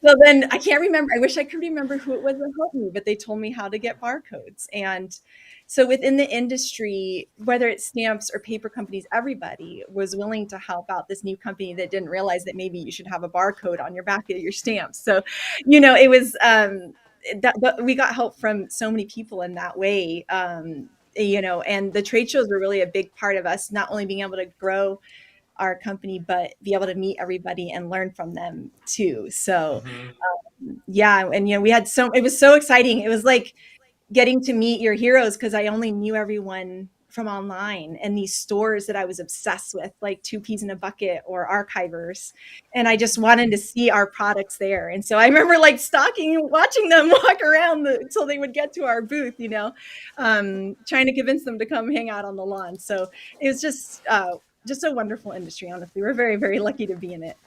so then I can't remember. I wish I could remember who it was that helped me, but they told me how to get barcodes. And so within the industry, whether it's stamps or paper companies, everybody was willing to help out this new company that didn't realize that maybe you should have a barcode on your back of your stamps. So, it was we got help from so many people in that way. And the trade shows were really a big part of us, not only being able to grow our company, but be able to meet everybody and learn from them too. So, yeah. And, we had it was so exciting. It was like getting to meet your heroes because I only knew everyone from online and these stores that I was obsessed with, like Two Peas in a Bucket or Archivers. And I just wanted to see our products there. And so I remember like stalking and watching them walk around until they would get to our booth, trying to convince them to come hang out on the lawn. So it was just a wonderful industry, honestly. We're very, very lucky to be in it.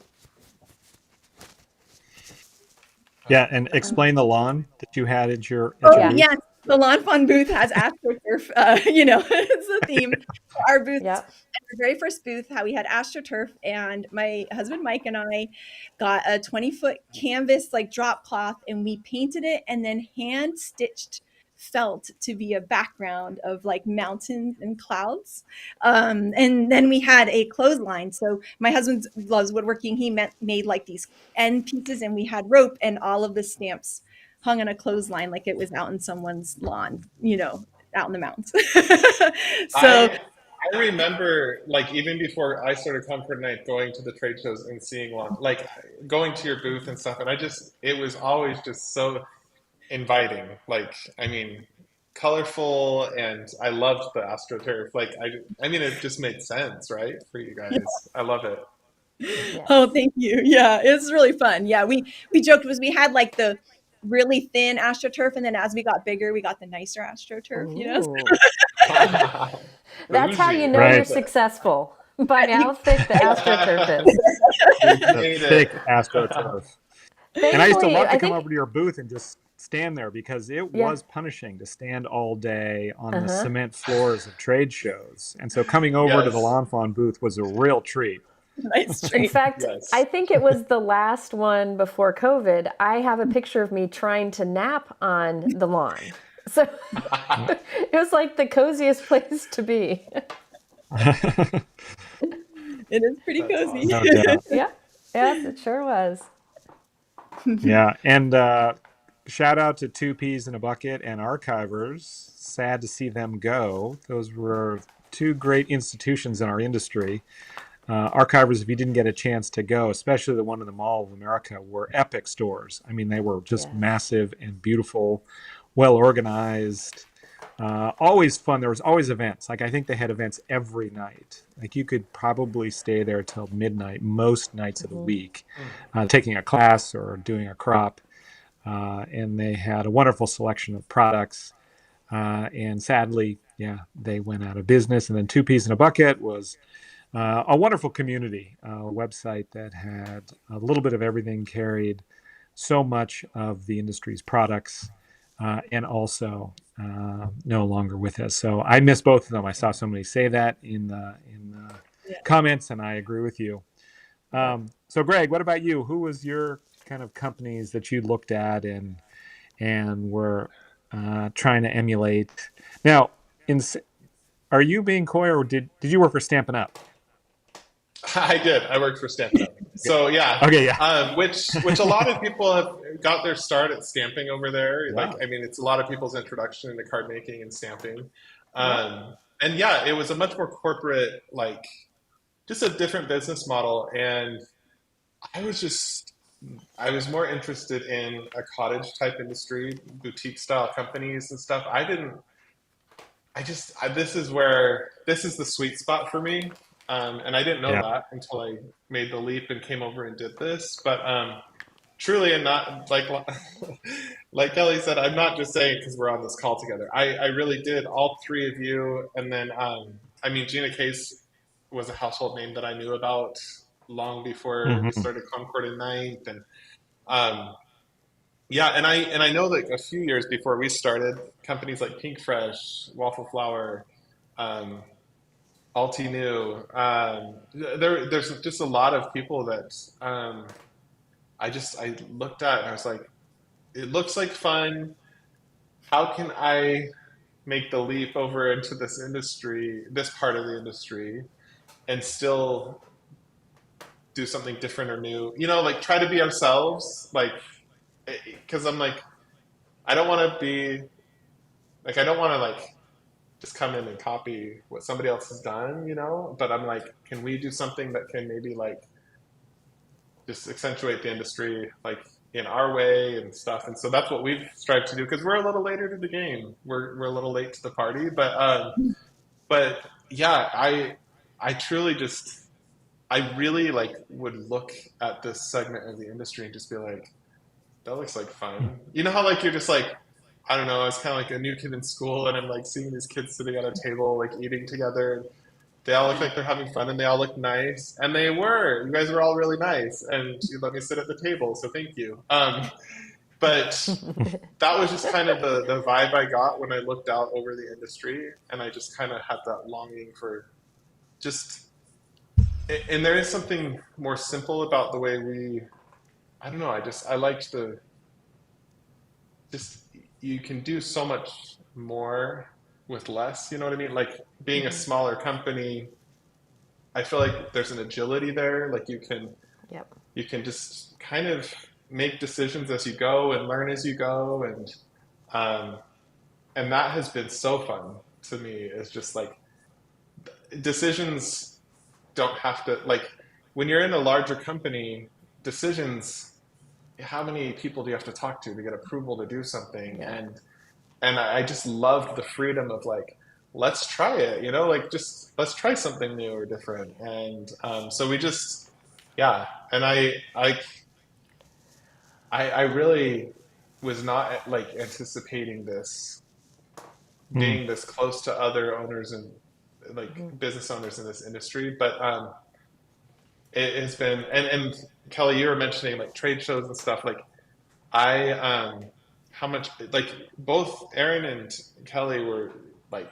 Yeah, and explain the lawn that you had at your yeah. Yes, the Lawn Fawn booth has AstroTurf. It's the theme for our booth. Yeah. Our very first booth, how we had AstroTurf, and my husband Mike and I got a 20-foot canvas like drop cloth, and we painted it and then hand stitched felt to be a background of like mountains and clouds. And then we had a clothesline. So my husband loves woodworking. He made like these end pieces, and we had rope, and all of the stamps hung on a clothesline like it was out in someone's lawn, out in the mountains. So I remember, like, even before I started Concord Night, going to the trade shows and seeing like going to your booth and stuff, and it was always just so inviting. Like, I mean, colorful, and I loved the AstroTurf. Like, I mean, it just made sense, right, for you guys. I love it. Yeah. Oh, thank you. Yeah, it was really fun. Yeah, we joked because we had like the really thin AstroTurf, and then as we got bigger, we got the nicer AstroTurf. Ooh. That's how you know you're successful, by how thick the AstroTurf is. Thick AstroTurf. And I used to love to come over to your booth and just stand there because it Yeah. was punishing to stand all day on the Uh-huh. cement floors of trade shows. And so coming over to the Yes. Lawn Fawn booth was a real treat. Nice In treat. fact, I Yes. think it was the last one before COVID. I have a picture of me trying to nap on the lawn. So it was like the coziest place to be. It is pretty That's cozy. No awesome. doubt. Yeah. Yes, it sure was. Yeah. And shout out to Two Peas in a Bucket and Archivers. Sad to see them go. Those were two great institutions in our industry. Archivers, if you didn't get a chance to go, especially the one in the Mall of America, were epic stores. I mean, they were just Yes. massive and beautiful, well organized. Always fun. There was always events. Like I think they had events every night. Like you could probably stay there till midnight most nights of the week, taking a class or doing a crop. And they had a wonderful selection of products. And sadly, yeah, they went out of business. And then Two Peas in a Bucket was a wonderful community, a website that had a little bit of everything, carried so much of the industry's products, and also no longer with us. So I miss both of them. I saw somebody say that in the Yeah. comments, and I agree with you. Yeah. So Greg, what about you? Who was your kind of companies that you looked at and were trying to emulate? Now, are you being coy, or did you work for Stampin' Up? I did. I worked for Stampin' Up. So yeah, Okay, yeah. which a lot of people have got their start at stamping over there. Yeah. Like, I mean, it's a lot of people's introduction into card making and stamping. Yeah. And yeah, it was a much more corporate, like, just a different business model. And I was just, I was more interested in a cottage type industry, boutique style companies and stuff. This is this is the sweet spot for me. And I didn't know Yeah. that until I made the leap and came over and did this. But truly, and not like like Kelly said, I'm not just saying it because we're on this call together. I really did, all three of you. And then, I mean, Gina Case was a household name that I knew about long before we Hmm. started Concord and Ninth. And um, yeah, and I know that a few years before we started, companies like Pink Fresh, Waffle Flower, um, Alti New, there's just a lot of people that I looked at and I was like, it looks like fun. How can I make the leap over into this industry, this part of the industry, and still do something different or new? You know, like try to be ourselves, like because I'm like, I don't want to be like, I don't want to like just come in and copy what somebody else has done, you know? But I'm like, can we do something that can maybe like just accentuate the industry like in our way and stuff? And so that's what we've strived to do because we're a little later to the game. We're a little late to the party, but yeah, I truly just I really like would look at this segment of the industry and just be like, that looks like fun. You know how like you're just like, I don't know, I was kind of like a new kid in school and I'm like seeing these kids sitting at a table like eating together and they all look like they're having fun and they all look nice and they were. You guys were all really nice and you let me sit at the table, so thank you. But that was just kind of the vibe I got when I looked out over the industry and I just kind of had that longing for just, and there is something more simple about the way I don't know, I liked the, just, you can do so much more with less, you know what I mean? Like being a smaller company, I feel like there's an agility there. Like Yep. you can just kind of make decisions as you go and learn as you go. Um, and that has been so fun to me. It's just like decisions don't have to, like when you're in a larger company, decisions, how many people do you have to talk to get approval to do something? Yeah. And I just loved the freedom of like, let's try it, you know, like just let's try something new or different. And so we just, yeah. And I really was not like anticipating this Mm. being this close to other owners and like business owners in this industry, but it has been, and Kelly, you were mentioning like trade shows and stuff. Like I how much, like, both Aaron and Kelly were like,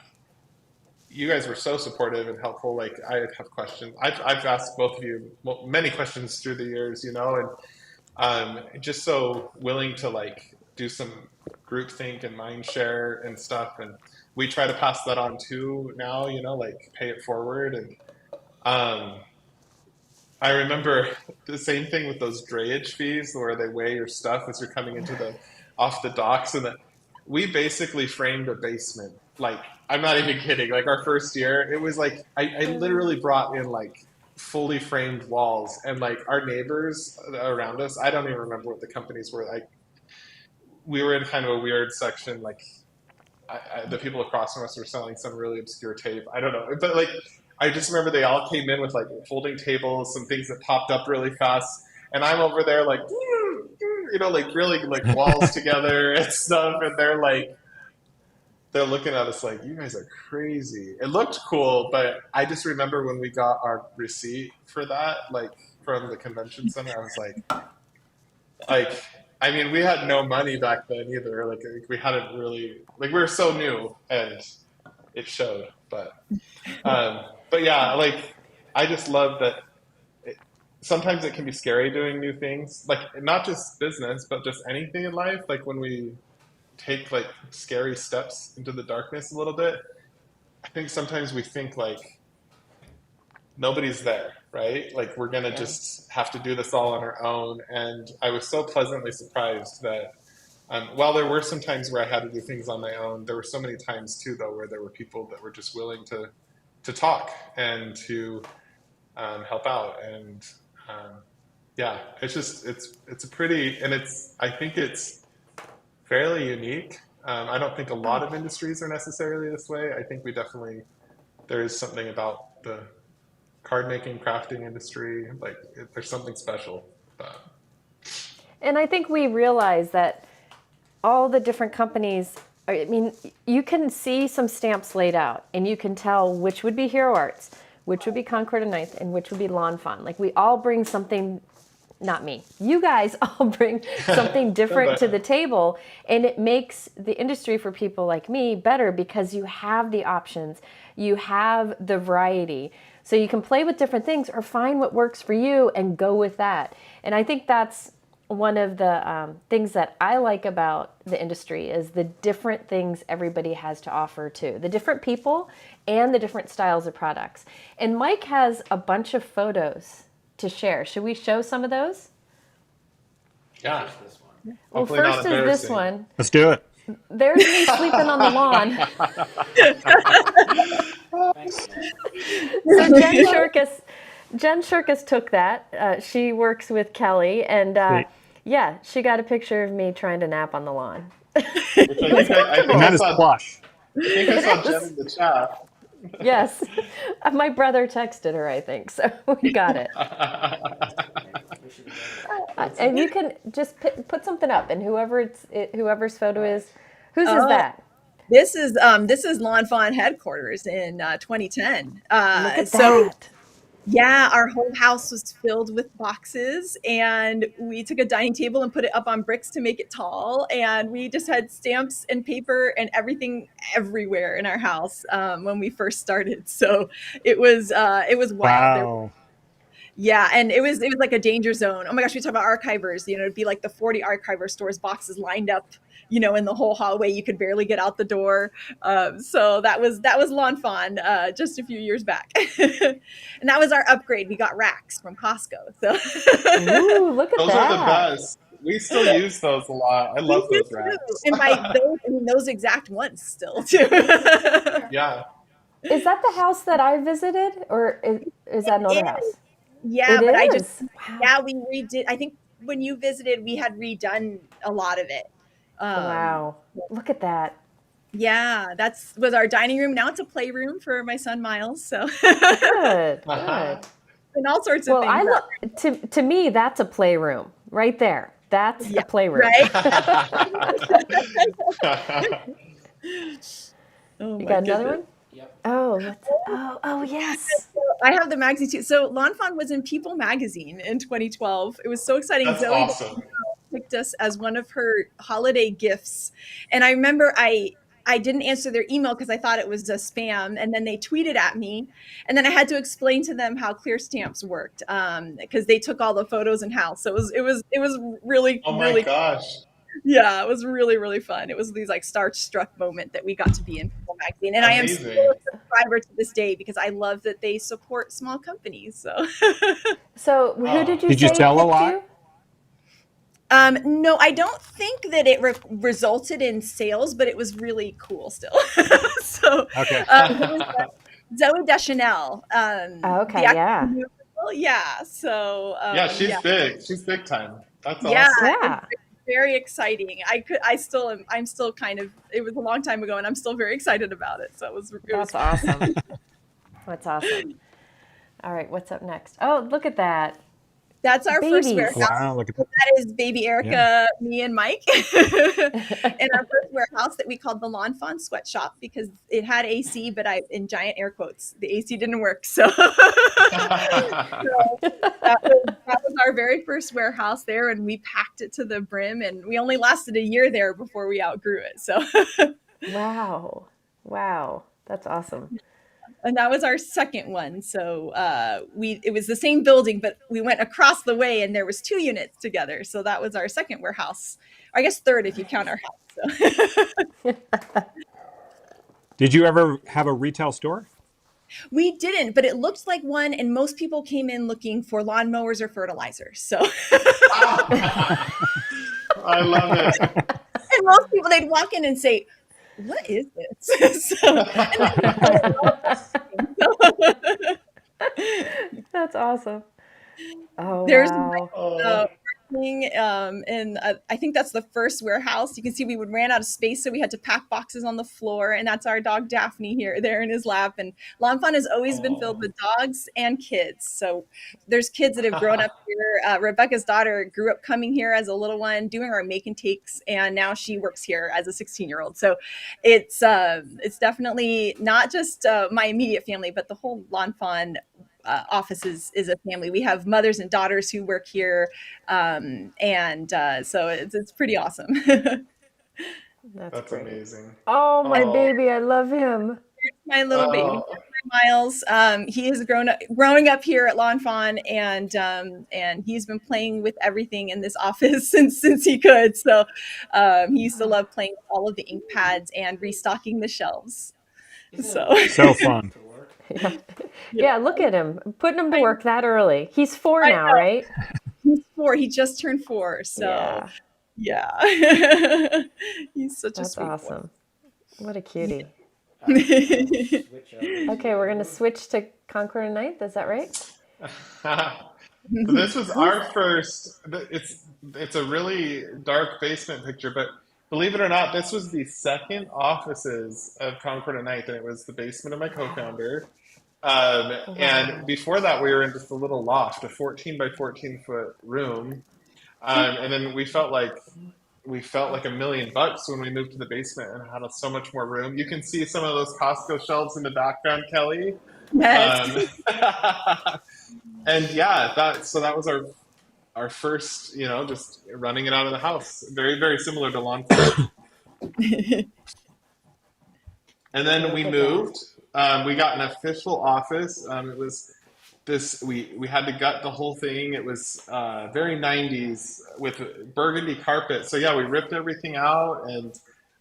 you guys were so supportive and helpful. Like, I have questions. I've asked both of you many questions through the years, and just so willing to like do some group think and mind share and stuff. And we try to pass that on too now, like pay it forward. And um, I remember the same thing with those drayage fees where they weigh your stuff as you're coming into the off the docks, and that we basically framed a basement. Like, I'm not even kidding. Like, our first year, it was like I literally brought in like fully framed walls, and like our neighbors around us, I don't even remember what the companies were. Like, we were in kind of a weird section. Like, the people across from us were selling some really obscure tape. I don't know, but like, I just remember they all came in with like folding tables, some things that popped up really fast, and I'm over there like, like drilling like walls together and stuff, and they're looking at us like, you guys are crazy. It looked cool, but I just remember when we got our receipt for that, like from the convention center, I was like, I mean, we had no money back then either. Like, we hadn't really, like, we were so new, and it showed. But yeah, like, I just love that. Sometimes it can be scary doing new things, like not just business, but just anything in life. Like, when we take like scary steps into the darkness a little bit, I think sometimes we think like nobody's there, right? Like, we're gonna just have to do this all on our own. And I was so pleasantly surprised that while there were some times where I had to do things on my own, there were so many times too, though, where there were people that were just willing to talk and to help out. And yeah, it's a pretty, and I think it's fairly unique. I don't think a lot of industries are necessarily this way. I think there is something about the card making, crafting industry, like there's something special about it. And I think we realize that all the different companies, I mean, you can see some stamps laid out and you can tell which would be Hero Arts, which would be Concord and Ninth, and which would be Lawn Fawn. Like, we all bring something, not me, you guys all bring something different to the table, and it makes the industry for people like me better because you have the options, you have the variety. So you can play with different things or find what works for you and go with that. And I think that's one of the things that I like about the industry is the different things everybody has to offer too. The different people and the different styles of products. And Mike has a bunch of photos to share. Should we show some of those? Yeah. Well, Hopefully first not is this embarrassing. one. Let's do it. There's me sleeping on the lawn. So Jen Shurkis took that. She works with Kelly, and yeah, she got a picture of me trying to nap on the lawn. I think And that is plush. I think I saw Jen in the chat. Yes, my brother texted her, I think, so we got it. And you can just put something up, and whoever's photo is, whose is that? This is Lawn Fawn headquarters in 2010. Look at that. Yeah, our whole house was filled with boxes, and we took a dining table and put it up on bricks to make it tall, and we just had stamps and paper and everything everywhere in our house when we first started. So it was wild. Wow. Yeah, and it was like a danger zone. Oh my gosh, we talk about archivers. It'd be like the 40 archiver stores boxes lined up, in the whole hallway. You could barely get out the door. So that was Lawn Fawn just a few years back, and that was our upgrade. We got racks from Costco. So Ooh, look at Those that. are the best. We still use those a lot. I love those racks. And those exact ones still too. Yeah. Is that the house that I visited, or is that another house? Yeah, It but is. Wow. yeah, we redid. I think when you visited, we had redone a lot of it. Wow, look at that. Yeah, was our dining room. Now it's a playroom for my son Miles. So Good. and all sorts of things. To me, that's a playroom right there. That's a playroom. Right? You got another one? Yep. Oh, yes. I have the magazine too. So Lawn Fawn was in People magazine in 2012. It was so exciting. That's Zoe awesome. picked picked us as one of her holiday gifts. And I remember I didn't answer their email because I thought it was a spam. And then they tweeted at me. And then I had to explain to them how clear stamps worked, because they took all the photos in house. So it was really, Oh my really, gosh. yeah, it was really, really fun. It was these like starstruck moment that we got to be in People Magazine. And I am still Amazing. a subscriber to this day because I love that they support small companies. So So who Oh. did you Did you say sell a picked lot? you? No, I don't think that it resulted in sales, but it was really cool still. So Okay. it was Zoe Deschanel, the Okay, actress yeah. from Leventhal. Yeah. So Yeah, yeah, she's big. She's big time. That's yeah, awesome. Yeah. it's very exciting. I still am. I'm still kind of. It was a long time ago, and I'm still very excited about it. So it was That's awesome. That's awesome. All right, what's up next? Oh, look at that. That's our first Babies. warehouse. Wow, look at that. That is baby Yeah. Erica, me, and Mike. In our first warehouse that we called the Lawn Fawn Sweatshop because it had AC, but in giant air quotes, the AC didn't work. So, that was our very first warehouse there, and we packed it to the brim, and we only lasted a year there before we outgrew it. So, Wow. Wow. That's awesome. and that was our second one. So it was the same building, but we went across the way, and there was 2 units together. So that was our second warehouse. Or I guess third if you count our house. So. Did you ever have a retail store? We didn't, but it looked like one, and most people came in looking for lawnmowers or fertilizers. So, I love it. and most people they'd walk in and say, "What is this?" That's awesome. Oh, There's wow. Oh. and I think that's the first warehouse. You can see we ran out of space, so we had to pack boxes on the floor, and that's our dog Daphne there in his lap. And Lawn Fawn has always been filled with dogs and kids. So there's kids that have grown up here. Rebecca's daughter grew up coming here as a little one, doing our make and takes, and now she works here as a 16-year-old. So it's definitely not just my immediate family, but the whole Lawn Fawn office is a family. We have mothers and daughters who work here, so it's pretty awesome. That's That's great. amazing. Oh, my Oh. baby. I love him. My little baby Oh. Miles, he has growing up here at Lawn Fawn, and he's been playing with everything in this office since he could. So he used to love playing with all of the ink pads and restocking the shelves. So fun. Yeah. Yeah, look at him. Putting him to work that early. He's 4 now, know. right? He's 4. He just turned 4. So Yeah. yeah. He's such a That's sweet awesome. What a cutie. boy. Okay, we're going to switch to Concord and Ninth. Is that right? So this was our first. It's a really dark basement picture, but believe it or not, this was the second offices of Concord and Ninth, and it was the basement of my co-founder. And before that, we were in just a little loft, a 14 by 14 foot room, and then we felt like $1,000,000 when we moved to the basement and had so much more room. You can see some of those Costco shelves in the background, Kelly. Yes. And yeah, that was our first, just running it out of the house. Very, very similar to Lawn Fawn. And then we moved. We got an official office. It was this. We had to gut the whole thing. It was very 90s with burgundy carpet. So yeah, we ripped everything out and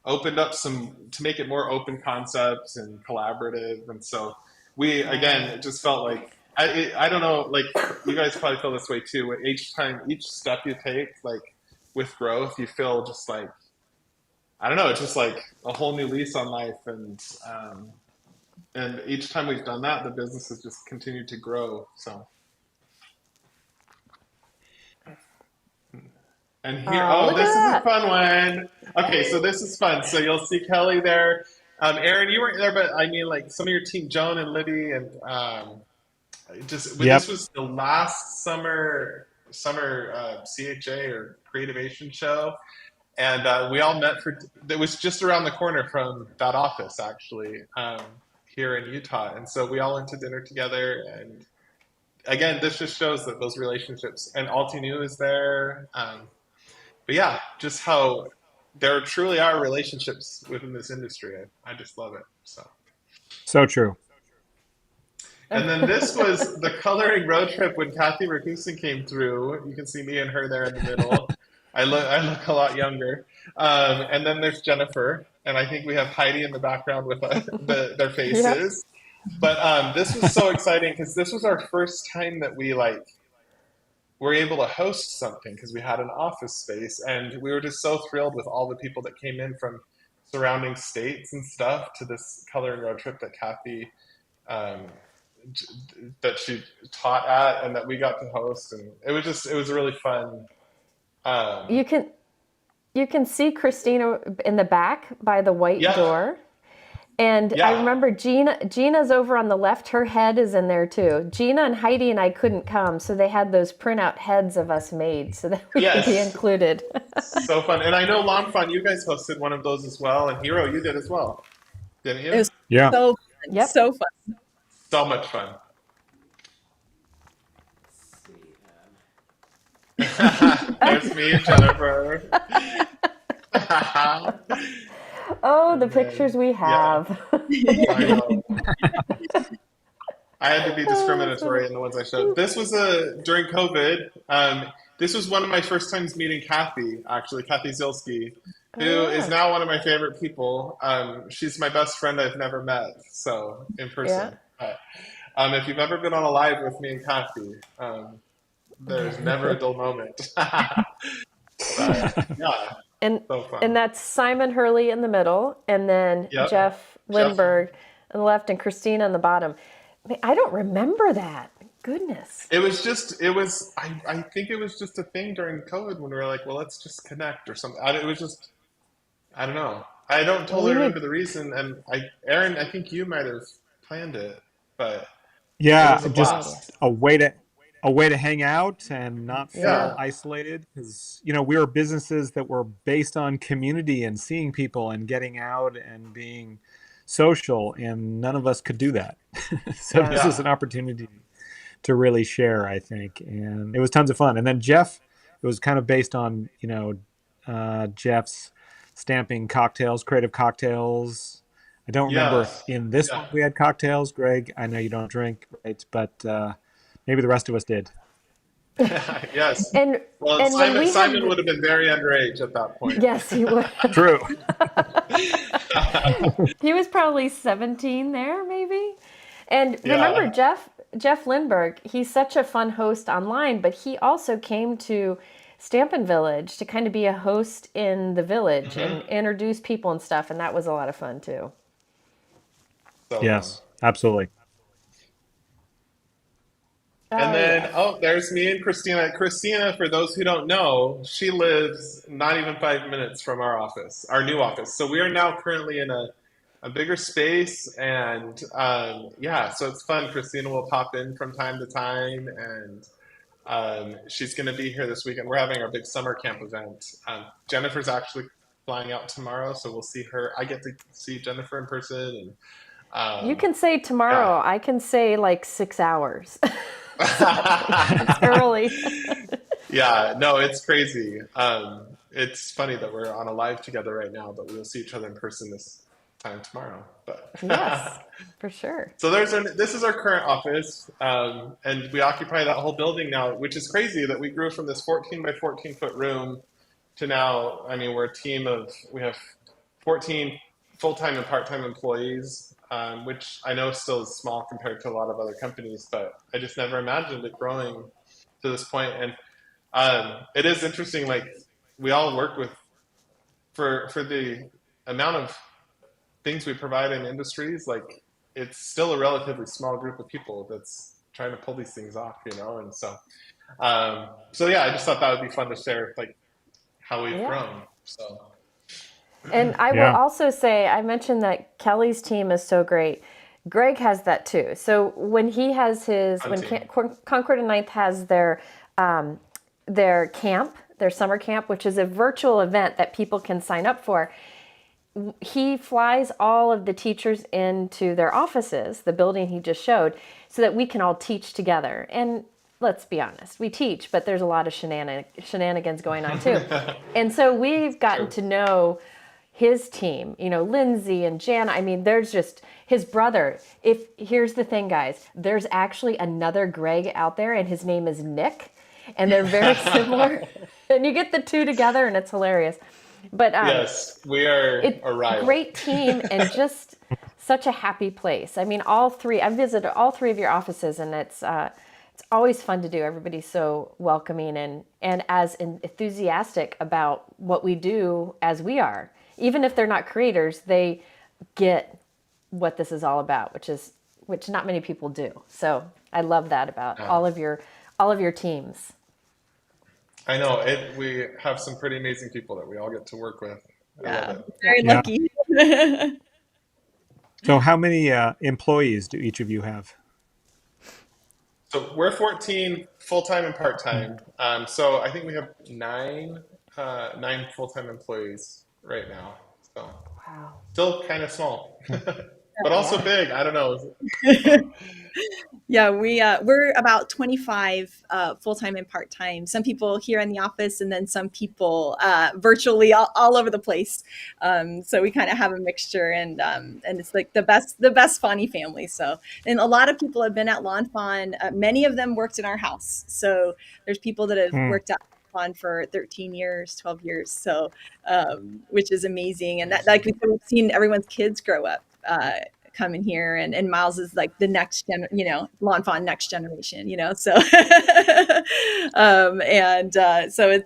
opened up to make it more open concepts and collaborative. And so we it just felt like I don't know, like you guys probably feel this way too. Each step you take, like with growth, you feel just like, I don't know, it's just like a whole new lease on life. And each time we've done that, the business has just continued to grow. So. And here, this is a fun one. Okay, so this is fun. So you'll see Kelly there. Aaron, you weren't there, but I mean, like some of your team, Joan and Libby, and this was the last summer CHA or Creativation show, and we all met it was just around the corner from that office, actually, here in Utah, and so we all went to dinner together. And again, this just shows that those relationships, and Alti New is there. but yeah, just how there truly are relationships within this industry. I just love it. So. So true. And then this was the coloring road trip when Kathy Rakusin came through. You can see me and her there in the middle. I look a lot younger. And then there's Jennifer, and I think we have Heidi in the background with their Yep. faces. But this was so exciting because this was our first time that we were able to host something because we had an office space, and we were just so thrilled with all the people that came in from surrounding states and stuff to this coloring road trip that Kathy um, that she taught at and that we got to host, and it was really fun. Um, You can you can see Christina in the back by the white yeah, door. And I yeah, remember Gina's over on the left. Her head is in there too. Gina and Heidi and I couldn't come, so they had those printout heads of us made so that we could be yes, included. so fun. And I know Lawn Fawn, you guys hosted one of those as well, and Hero, you did as well, didn't It you? was Yeah. so fun. Yep. So fun. So much fun. There's me and Jennifer. Oh, the And pictures then, we yeah, have. I know. I had to be Oh, that's funny. discriminatory in the ones I showed. This was during COVID. This was one of my first times meeting Kathy, actually, Kathy Zilski, Oh, who is yeah. now one of my favorite people. She's my best friend I've never met, so in Yeah. person. But, if you've ever been on a live with me and Kathy, there's never a dull moment. But yeah, And so fun. and that's Simon Hurley in the middle, and then Yep, Jeff Jeff. Lindbergh on the left, and Christina on the bottom. I don't remember that. Goodness. It was just, it was, I think it was just a thing during COVID when we were like, well, let's just connect or something. It was just, I don't know. I don't Well, totally we need. remember the reason. And Aaron, I think you might have planned it, but it Yeah, was a No just idea. blast. a way to hang out and not Yeah. feel Yeah. isolated because we were businesses that were based on community and seeing people and getting out and being social, and none of us could do that. So Yeah. this was Yeah. an opportunity to really share, I think, and it was tons of fun. And then Jeff, it was kind of based on Jeff's stamping cocktails, creative cocktails. I don't remember if Yes. in this Yeah. one we had cocktails, Greg. I know you don't drink, right? But maybe the rest of us did. Yes. And Well, and and when we Simon had would have been very underage at that point. yes, he would. True. He was probably 17 there, maybe. And remember Yeah. Jeff Lindbergh, he's such a fun host online, but he also came to Stampin' Village to kind of be a host in the village and Hmm. introduce people and stuff, and that was a lot of fun too. So fun. Yes, absolutely. And Oh then, yes. oh, there's me and Christina. Christina, for those who don't know, she lives not even 5 minutes from our office, our new office. So we are now currently in a bigger space. And yeah, so it's fun. Christina will pop in from time to time. And she's going to be here this weekend. We're having our big summer camp event. Jennifer's actually flying out tomorrow. So we'll see her. I get to see Jennifer in person. You And can say yeah. tomorrow. I can say like 6 hours. So it's early. Yeah, no, it's crazy. It's funny that we're on a live together right now, but we'll see each other in person this time tomorrow. Yes, But for sure. so this is our current office, and we occupy that whole building now, which is crazy that we grew from this 14 by 14-foot room to now. I mean, we have 14 full-time and part-time employees, which I know still is small compared to a lot of other companies, but I just never imagined it growing to this point. And it is interesting, like we all work with for the amount of things we provide in industries, like it's still a relatively small group of people that's trying to pull these things off, and so yeah, I just thought that would be fun to share, like how we've Yeah. grown. So And I will Yeah. also say, I mentioned that Kelly's team is so great. Greg has that too. So when he has fun when team. Concord and Ninth has their camp, their summer camp, which is a virtual event that people can sign up for, he flies all of the teachers into their offices, the building he just showed, so that we can all teach together. And let's be honest, we teach, but there's a lot of shenanigans going on too. And so we've gotten to know his team, Lindsay and Jana. I mean, there's just his brother. Here's the thing, guys, there's actually another Greg out there, and his name is Nick, and they're very similar. And you get the two together, and it's hilarious. But Yes, we are a rival. great team, and just such a happy place. I mean, I've visited all three of your offices, and it's always fun to do. Everybody's so welcoming and as enthusiastic about what we do as we are. Even if they're not creators, they get what this is all about, which not many people do. So I love that about all of your teams. I know it. We have some pretty amazing people that we all get to work with. I love it. Very Yeah. lucky. So how many employees do each of you have? So we're 14 full-time and part-time. So I think we have nine full-time employees right now. So Wow. still kind of small, but also big. I don't know. Yeah, we're about 25 full-time and part-time. Some people here in the office, and then some people virtually all over the place. So we kind of have a mixture, and it's like the best Fawny family. So, and a lot of people have been at Lawn Fawn. Many of them worked in our house. So there's people that have worked at Lawn Fawn for 13 years, 12 years. So, which is amazing. And that, like, we've seen everyone's kids grow up. Coming here, and Miles is like the next Lawn Fawn next generation, so so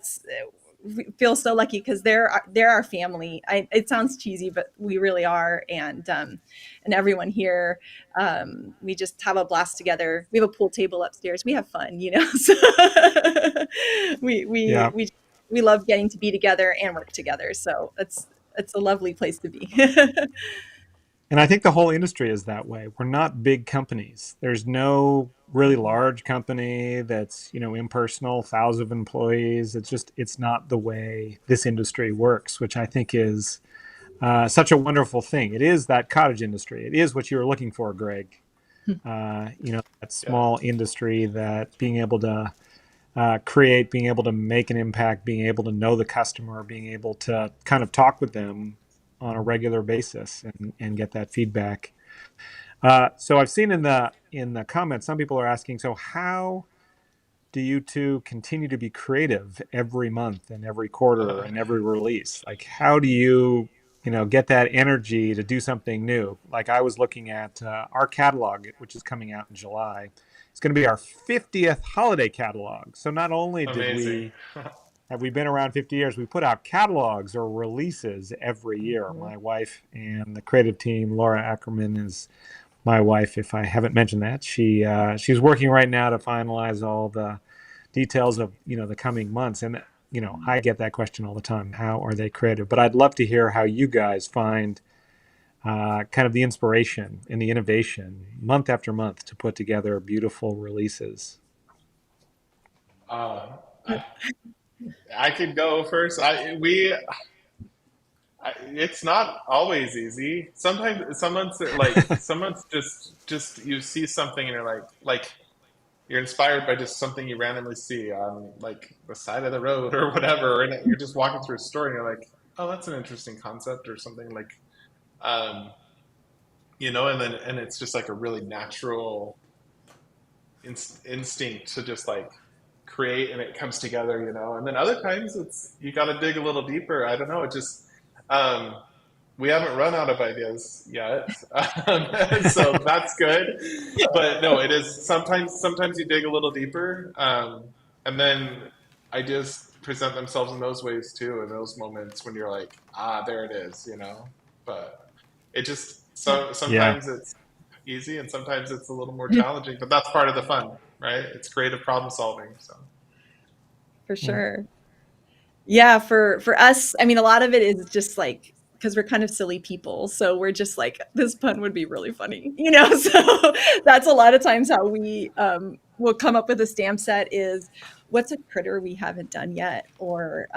we feel so lucky because they're our family. It sounds cheesy, but we really are. And everyone here, we just have a blast together. We have a pool table upstairs. We have fun, so we love getting to be together and work together. So it's a lovely place to be. And I think the whole industry is that way. We're not big companies. There's no really large company that's, impersonal, thousands of employees. It's not the way this industry works, which I think is such a wonderful thing. It is that cottage industry. It is what you were looking for, Greg. That small industry, that being able to create, being able to make an impact, being able to know the customer, being able to kind of talk with them on a regular basis and get that feedback. So I've seen in the comments, some people are asking, so how do you two continue to be creative every month and every quarter and every release? Like, how do you, get that energy to do something new? Like, I was looking at our catalog, which is coming out in July. It's going to be our 50th holiday catalog. So not only Amazing. have we been around 50 years, we put out catalogs or releases every year. My wife and the creative team, Laura Ackerman is my wife, if I haven't mentioned that. She's working right now to finalize all the details of, the coming months. And, I get that question all the time. How are they creative? But I'd love to hear how you guys find kind of the inspiration and the innovation month after month to put together beautiful releases. I could go first. It's not always easy. Sometimes someone's just you see something and you're like you're inspired by just something you randomly see on like the side of the road or whatever, and you're just walking through a store and you're like, oh, that's an interesting concept or something like, and it's just like a really natural instinct to just like create, and it comes together, and then other times you got to dig a little deeper. I don't know. It just, we haven't run out of ideas yet. So that's good, but no, it is sometimes you dig a little deeper. And then ideas present themselves in those ways too, in those moments when you're like, there it is, but it just, sometimes it's easy and sometimes it's a little more challenging, but that's part of the fun, right? It's creative problem solving. So For sure. Yeah, for us, I mean, a lot of it is just like, because we're kind of silly people, so we're just like, this pun would be really funny, so that's a lot of times how we will come up with a stamp set is, what's a critter we haven't done yet? Or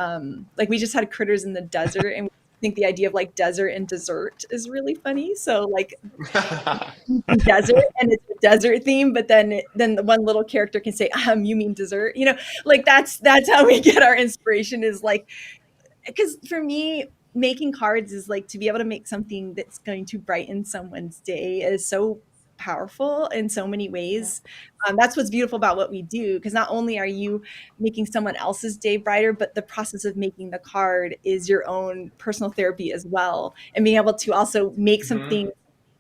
like we just had critters in the desert and we think the idea of like desert and dessert is really funny. So like desert and it's a desert theme, but then the one little character can say, you mean dessert? You know, like that's how we get our inspiration, is like, because for me, making cards is like, to be able to make something that's going to brighten someone's day is so powerful in so many ways. That's what's beautiful about what we do, because not only are you making someone else's day brighter, but the process of making the card is your own personal therapy as well, and being able to also make something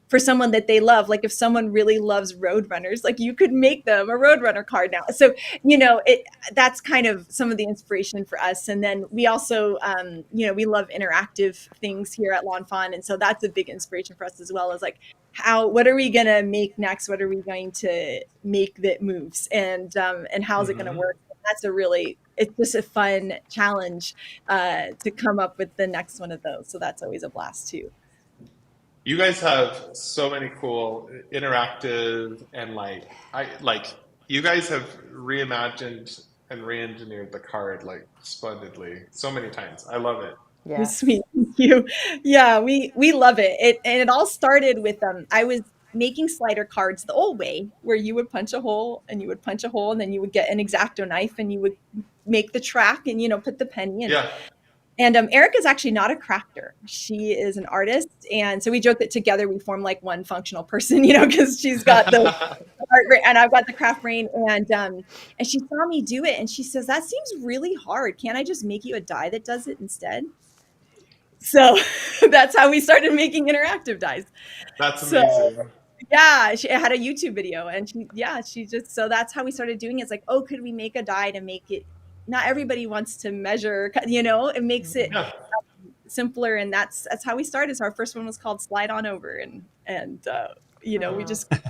for someone that they love. Like if someone really loves Roadrunners, like you could make them a Roadrunner card now. So, you know, that's kind of some of the inspiration for us. And then we also, you know, we love interactive things here at Lawn Fawn. And so that's a big inspiration for us as well, as like, what are we going to make next? What are we going to make that moves? And how's it going to work? That's it's just a fun challenge to come up with the next one of those. So that's always a blast too. You guys have so many cool interactive and you guys have reimagined and re-engineered the card like splendidly so many times. I love it. Yeah. Sweet. Thank you. Yeah, we love it. And it all started with I was making slider cards the old way, where you would punch a hole and you would punch a hole and then you would get an X-Acto knife and you would make the track and, you know, put the penny in. Yeah. And Erica's actually not a crafter. She is an artist. And so we joke that together we form like one functional person, you know, because she's got the art brain and I've got the craft brain. And she saw me do it and she says, that seems really hard. Can't I just make you a die that does it instead? So that's how we started making interactive dies. That's amazing. So, yeah, she had a YouTube video and so that's how we started doing it. It's like, oh, could we make a die to make it, not everybody wants to measure, you know, it makes it simpler. And that's how we started. So our first one was called Slide On Over. And you know, we just kind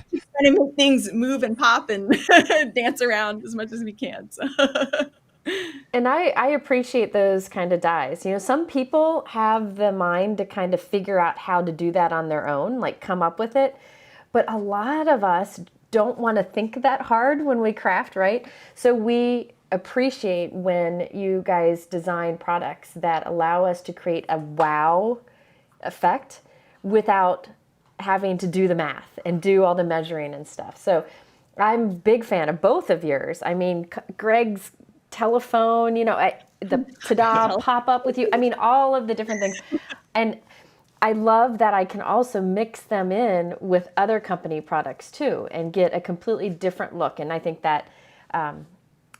of make things move and pop and dance around as much as we can. So. And I appreciate those kind of dies. You know, some people have the mind to kind of figure out how to do that on their own, like come up with it. But a lot of us don't want to think that hard when we craft, right? So we appreciate when you guys design products that allow us to create a wow effect without having to do the math and do all the measuring and stuff. So I'm a big fan of both of yours. I mean, Greg's telephone, you know, the ta-da pop up with you. I mean, all of the different things. And I love that I can also mix them in with other company products too and get a completely different look. And I think that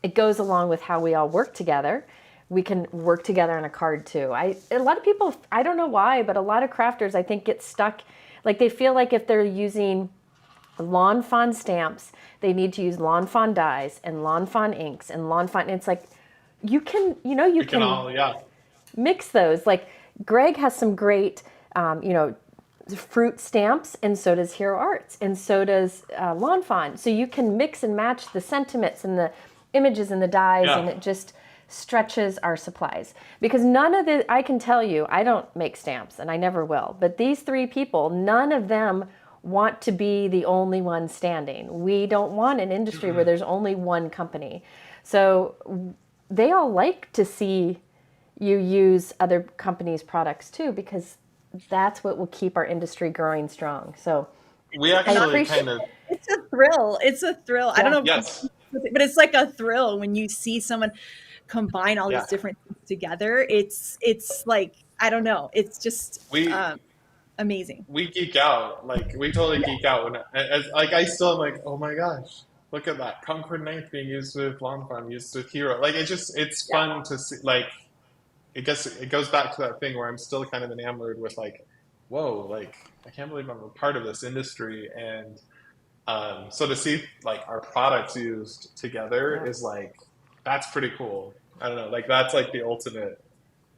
it goes along with how we all work together. We can work together on a card too. A lot of people, I don't know why, but a lot of crafters I think get stuck. Like they feel like if they're using Lawn Fawn stamps, they need to use Lawn Fawn dies and Lawn Fawn inks and Lawn Fawn. And it's like, you can all, mix those. Like Greg has some great, you know, fruit stamps, and so does Hero Arts, and so does Lawn Fawn. So you can mix and match the sentiments and the images and the dies, and it just stretches our supplies. Because I can tell you, I don't make stamps, and I never will, but these three people, none of them want to be the only one standing. We don't want an industry where there's only one company. So they all like to see you use other companies' products too, because that's what will keep our industry growing strong. So we actually kind of... It's a thrill. It's a thrill. Yeah. I don't know. Yes. But it's like a thrill when you see someone combine all these different things together. It's like, I don't know. It's just amazing. We geek out. Like we totally geek out when I still am like, oh my gosh, look at that Concord knife being used with Lawn Fawn, used with Hero. Like it's fun to see. Like I guess it goes back to that thing where I'm still kind of enamored with like, whoa, like I can't believe I'm a part of this industry. And so to see like our products used together is like, that's pretty cool. I don't know, like that's like the ultimate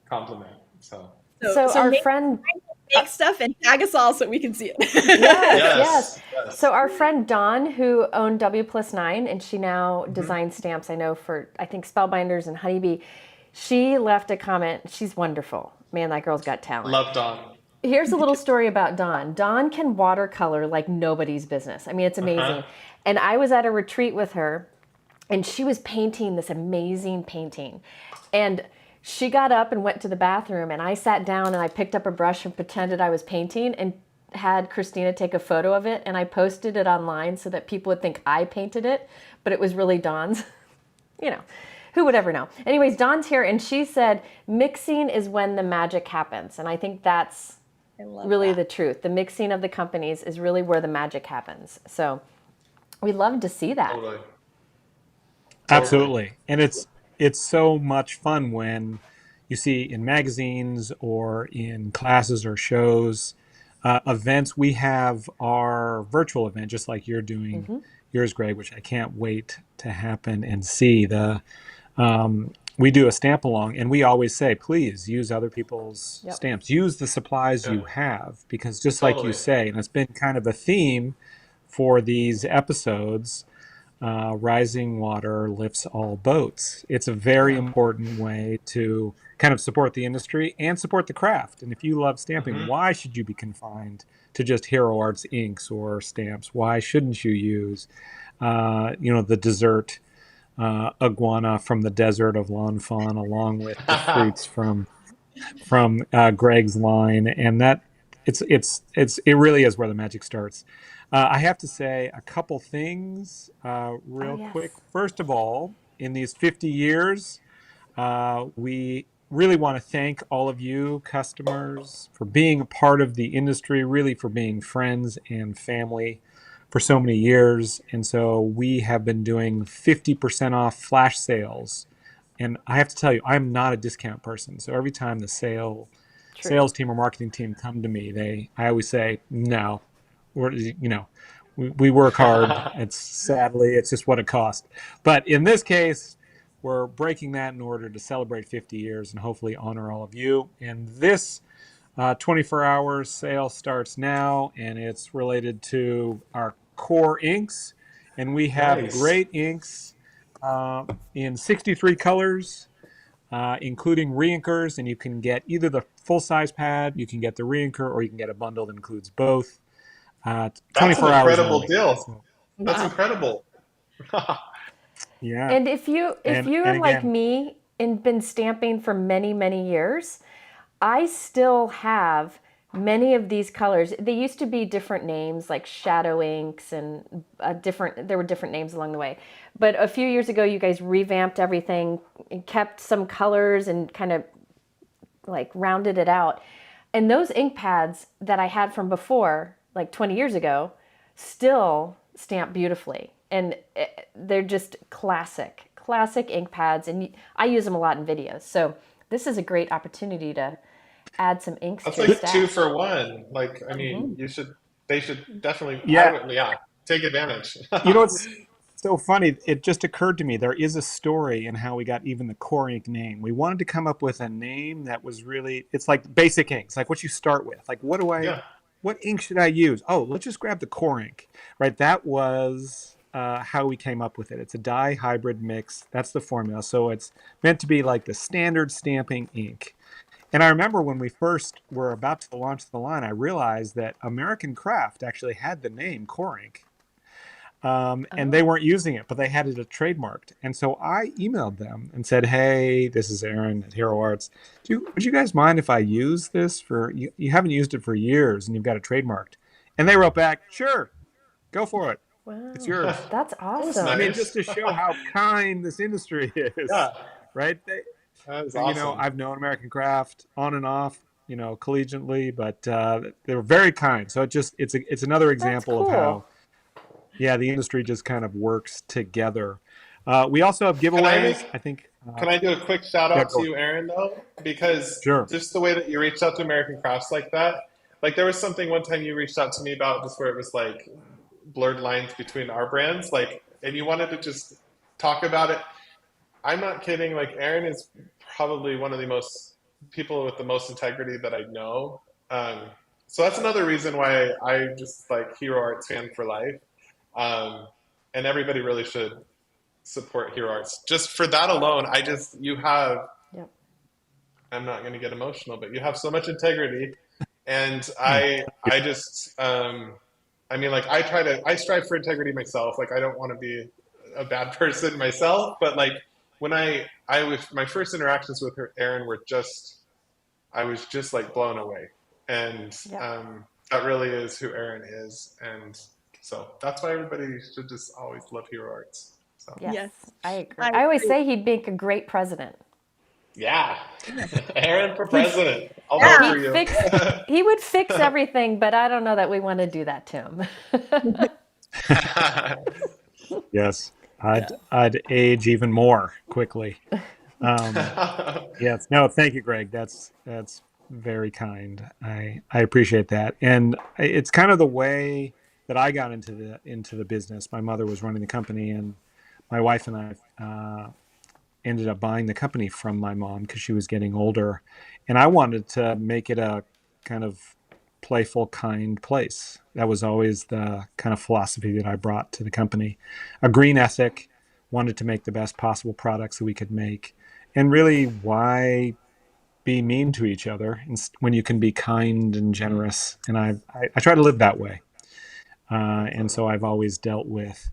compliment. So our friend make stuff and tag us all so we can see it. Yes. So our friend Dawn, who owned W+9, and she now designs stamps, I know, for I think Spellbinders and Honeybee. She left a comment. She's wonderful. Man, that girl's got talent. Love Dawn. Here's a little story about Dawn. Dawn can watercolor like nobody's business. I mean, it's amazing. And I was at a retreat with her, and she was painting this amazing painting. And She got up and went to the bathroom, and I sat down and I picked up a brush and pretended I was painting and had Christina take a photo of it, and I posted it online so that people would think I painted it, but it was really Dawn's. You know, who would ever know? Anyways, Dawn's here, and she said mixing is when the magic happens, and I think that's I love really that. the truth. The mixing of the companies is really where the magic happens. So we love to see that. Totally. Totally. Absolutely. And it's so much fun when you see in magazines or in classes or shows, events. We have our virtual event, just like you're doing yours, Greg, which I can't wait to happen and see. We do a stamp along, and we always say, please use other people's Yep. stamps. Use the supplies Yeah. you have, because just like you Totally. say, and it's been kind of a theme for these episodes, rising water lifts all boats. It's a very important way to kind of support the industry and support the craft. And if you love stamping, Hmm. why should you be confined to just Hero Arts inks or stamps? Why shouldn't you use, the dessert iguana from the desert of Lawn Fawn, along with the fruits from Greg's line? And that it really is where the magic starts. I have to say a couple things Oh, real yes. quick. First of all, in these 50 years, we really want to thank all of you customers for being a part of the industry, really for being friends and family for so many years. And so we have been doing 50% off flash sales. And I have to tell you, I'm not a discount person. So every time the True. sales team or marketing team come to me, I always say, no, we work hard. It's just what it costs. But in this case, we're breaking that in order to celebrate 50 years and hopefully honor all of you. And this 24 hours sale starts now, and it's related to our core inks. And we have Nice. great inks in 63 colors, including reinkers. And you can get either the full size pad, you can get the reinker, or you can get a bundle that includes both. That's an 24 hours incredible only. deal. So, That's Wow. incredible. And if you and are like again, me and been stamping for many, many years, I still have many of these colors. They used to be different names like shadow inks and there were different names along the way. But a few years ago you guys revamped everything and kept some colors and kind of like rounded it out. And those ink pads that I had from before, like 20 years ago, still stamp beautifully. And they're just classic ink pads. And I use them a lot in videos. So this is a great opportunity to add some inks That's to your like stash. 2 for 1. Like, I mean, they should definitely, yeah, take advantage. it's so funny. It just occurred to me there is a story in how we got even the core ink name. We wanted to come up with a name that was really, it's like basic inks, like what you start with. Like, Yeah. what ink should I use? Oh, let's just grab the core ink, right? That was how we came up with it. It's a dye hybrid mix. That's the formula. So it's meant to be like the standard stamping ink. And I remember when we first were about to launch the line, I realized that American Craft actually had the name Core Ink. And they Oh, weren't using it, but they had it trademarked. And so I emailed them and said, "Hey, this is Aaron at Hero Arts. Would you guys mind if I use this for you? You haven't used it for years, and you've got it trademarked." And they wrote back, "Sure, go for it. It's wow. yours." That's That was I awesome. mean, just nice. to show how kind this industry is, Yeah, right? that is awesome. I've known American Craft on and off, collegiately, but they were very kind. So it's another That's example of cool. how, yeah, the industry just kind of works together. We also have Can I giveaways. make I think, Can I do a quick shout yeah, out to go. you, Aaron, though? Because Sure. just the way that you reached out to American Crafts like that, like there was something one time you reached out to me about just where it was like blurred lines between our brands, like, and you wanted to just talk about it. I'm not kidding. Like Aaron is probably one of the most people with the most integrity that I know. Um, so that's another reason why I just like Hero Arts fan for life. Um, and everybody really should support Hero Arts. Just for that alone, you have, Yep. I'm not going to get emotional, but you have so much integrity. And Hmm. I just, I mean, like I strive for integrity myself. Like I don't want to be a bad person myself, but like when I was, my first interactions with her, Erin, were just, I was just like blown away. And Yeah. that really is who Erin is. And so that's why everybody should just always love hero arts. So, Yes, Yes, I agree. I I always agree. say he'd make a great president. yeah. Erin for He'd president. I'll vote Yeah. for he'd you. fix he would fix everything, but I don't know that we want to do that to him. Yes, Yeah. I'd age even more quickly. Yes, no, thank you, Greg. That's very kind. I appreciate that, and it's kind of the way that I got into the business. My mother was running the company, and my wife and I ended up buying the company from my mom because she was getting older, and I wanted to make it a kind of playful, kind place. That was always the kind of philosophy that I brought to the company. A green ethic, wanted to make the best possible products that we could make, and really, why be mean to each other when you can be kind and generous? And I try to live that way, and so I've always dealt with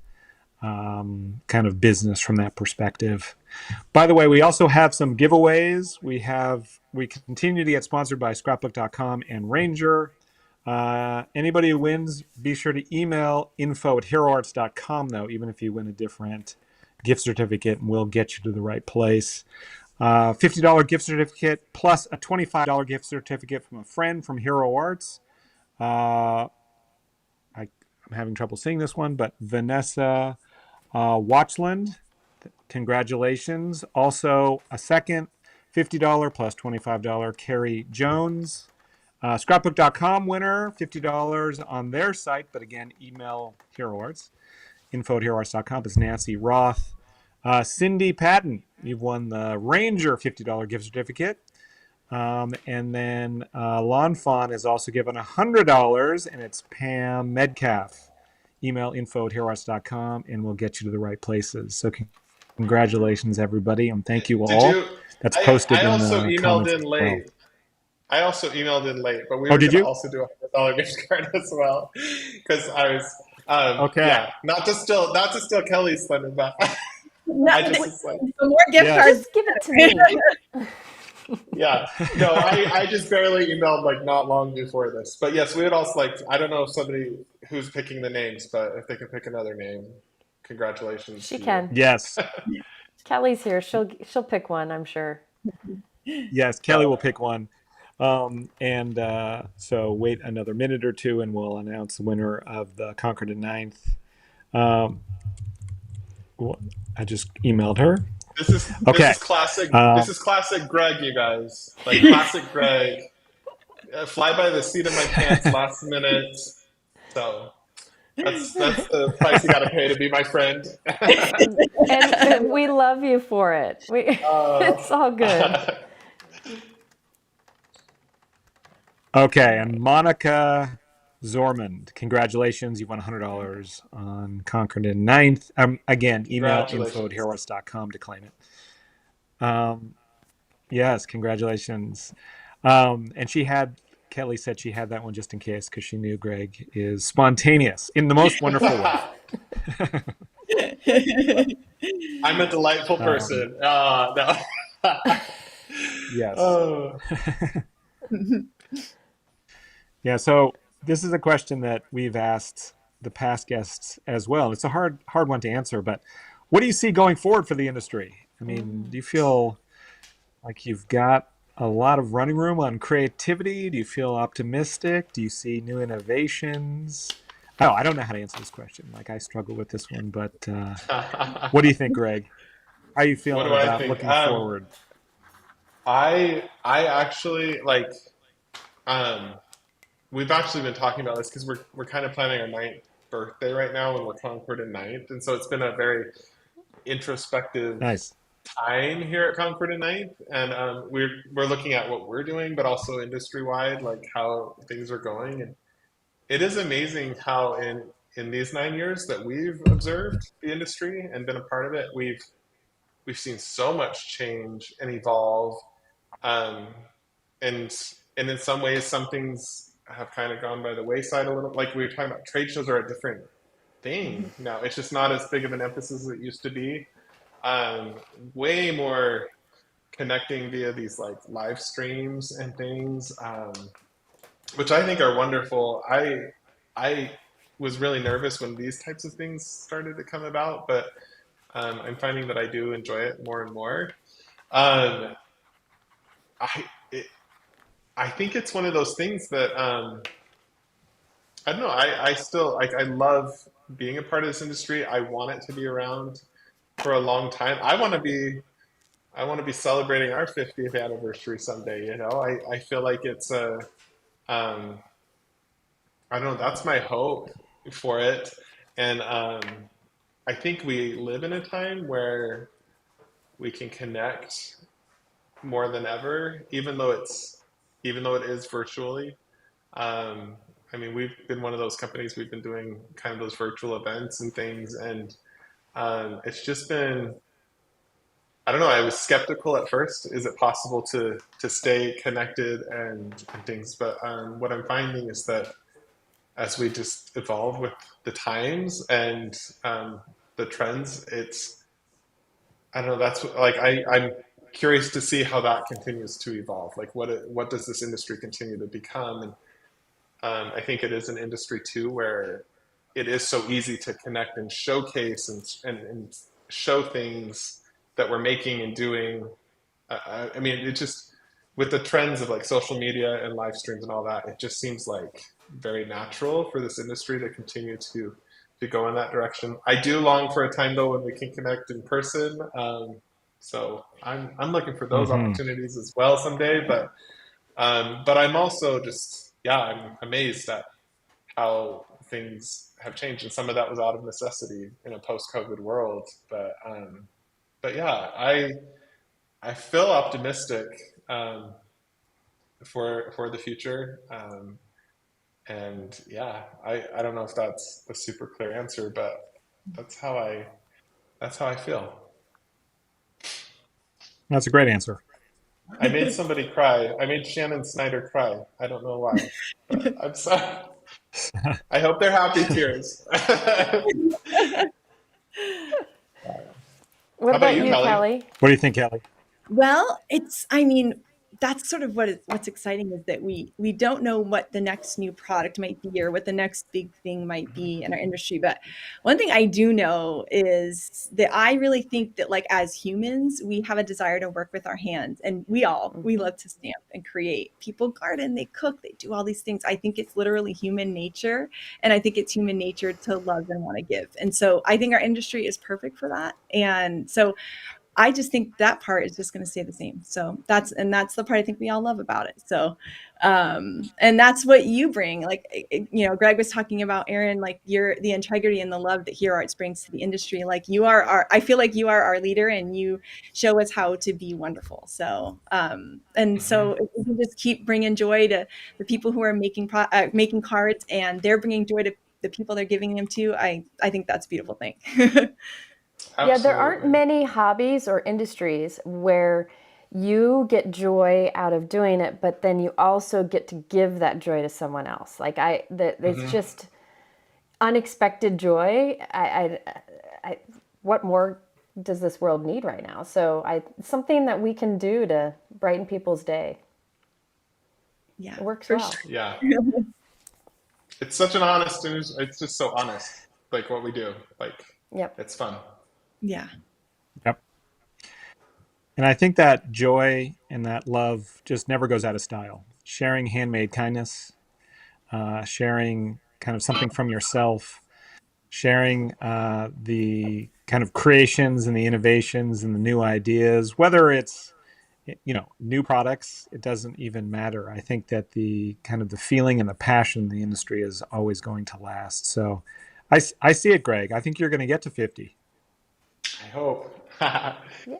kind of business from that perspective. By the way, we also have some giveaways. We continue to get sponsored by scrapbook.com and Ranger. Anybody who wins, be sure to email info@heroarts.com, though, even if you win a different gift certificate, and we'll get you to the right place. $50 gift certificate plus a $25 gift certificate from a friend from Hero Arts. I'm having trouble seeing this one, but Vanessa Watchland, congratulations. Also, a second $50 plus $25 Carrie Jones. Scrapbook.com winner, $50 on their site, but again, email Hero Arts. info@heroarts.com is Nancy Roth. Cindy Patton, you've won the Ranger $50 gift certificate. And then Lawn Fawn is also given $100, and it's Pam Medcalf. Email info@heroarts.com, and we'll get you to the right places. So congratulations, everybody, and thank you Did all. you? That's posted I in also the emailed comments in as well. late. I also emailed in late, but we Oh, were did going to you? also do $100 gift card as well, because I was, Okay. yeah, not to steal Kelly's thunder, but No, I just was like, the more gift Yes. cards. Just give it to me. yeah, no, I just barely emailed like not long before this, but yes, we would also like, I don't know if somebody who's picking the names, but if they can pick another name, congratulations She to can. Yes. Kelly's here. She'll pick one, I'm sure. Yes, Kelly will pick one. So wait another minute or two, and we'll announce the winner of the Concord and Ninth. Um, I just emailed her. This Okay. is classic. This is classic Greg, you guys. Like classic Greg. Fly by the seat of my pants last minute. So that's the price you got to pay to be my friend. And we love you for it. It's all good. Okay, and Monica Zormand, congratulations. You won $100 on Concord and Ninth. Again, email info@heroarts.com to claim it. Yes, congratulations. And Kelly said she had that one just in case because she knew Greg is spontaneous in the most wonderful way. I'm a delightful person. No. Yes. Oh. Yeah, so this is a question that we've asked the past guests as well. It's a hard one to answer, but what do you see going forward for the industry? I mean, do you feel like you've got a lot of running room on creativity? Do you feel optimistic? Do you see new innovations? Oh, I don't know how to answer this question. Like, I struggle with this one, but what do you think, Greg? How are you feeling What do I about think? looking forward? I actually like we've actually been talking about this because we're kind of planning our ninth birthday right now, and we're Concord and Ninth, and so it's been a very introspective Nice. time here at Concord and Ninth, and we're looking at what we're doing, but also industry wide, like how things are going, and it is amazing how in these 9 years that we've observed the industry and been a part of it, we've seen so much change and evolve, um, and in some ways, some things have kind of gone by the wayside a little. Like we were talking about, trade shows are a different thing now. It's just not as big of an emphasis as it used to be. um, way more connecting via these like live streams and things, which I think are wonderful. I was really nervous when these types of things started to come about, but I'm finding that I do enjoy it more and more. Um, I it, I think it's one of those things that I don't know. I still like. I love being a part of this industry. I want it to be around for a long time. I want to be celebrating our 50th anniversary someday. You know, I feel like it's a um, I don't know. That's my hope for it, and I think we live in a time where we can connect more than ever, even though it is virtually. Um, I mean, we've been one of those companies. We've been doing kind of those virtual events and things, and it's just been. I don't know. I was skeptical at first. Is it possible to stay connected and things? But what I'm finding is that as we just evolve with the times and the trends, it's I don't know. That's like I'm curious to see how that continues to evolve. Like what does this industry continue to become? And I think it is an industry too where it is so easy to connect and showcase and show things that we're making and doing. I mean, it just with the trends of like social media and live streams and all that, it just seems like very natural for this industry to continue to go in that direction. I do long for a time though when we can connect in person. So I'm looking for those Hmm. opportunities as well someday. But I'm also just yeah, I'm amazed at how things have changed, and some of that was out of necessity in a post-COVID world. But yeah, I feel optimistic for the future. And yeah, I don't know if that's a super clear answer, but that's how I that's how I feel. That's a great answer. I made somebody cry. I made Shannon Snyder cry. I don't know why, but I'm sorry. I hope they're happy tears. How What about about you, you, Kelly? Kelly? What do you think, Kelly? Well, I mean, that's sort of what's exciting is that we don't know what the next new product might be or what the next big thing might be in our industry. But one thing I do know is that I really think that like as humans, we have a desire to work with our hands, and we Hmm. love to stamp and create. People garden, they cook, they do all these things. I think it's literally human nature, and I think it's human nature to love and want to give. And so I think our industry is perfect for that. And so I just think that part is just going to stay the same. So that's the part I think we all love about it. So, and that's what you bring. Like, Greg was talking about Aaron, like the integrity and the love that Hero Arts brings to the industry. Like I feel like you are our leader and you show us how to be wonderful. So, and Hmm. so if we can just keep bringing joy to the people who are making cards and they're bringing joy to the people they're giving them to. I think that's a beautiful thing. Yeah, there aren't Absolutely. many hobbies or industries where you get joy out of doing it, but then you also get to give that joy to someone else. It's Hmm. just unexpected joy. What more does this world need right now? So something that we can do to brighten people's day. Yeah, It works for well. sure. Yeah. It's such an honest, it's just so honest, like what we do. Like, Yep. it's fun. Yeah. Yep. And I think that joy and that love just never goes out of style. Sharing handmade kindness, sharing kind of something from yourself, sharing the kind of creations and the innovations and the new ideas, whether it's new products, it doesn't even matter. I think that the kind of the feeling and the passion in the industry is always going to last. So I see it, Greg. I think you're going to get to 50. I hope. Yeah.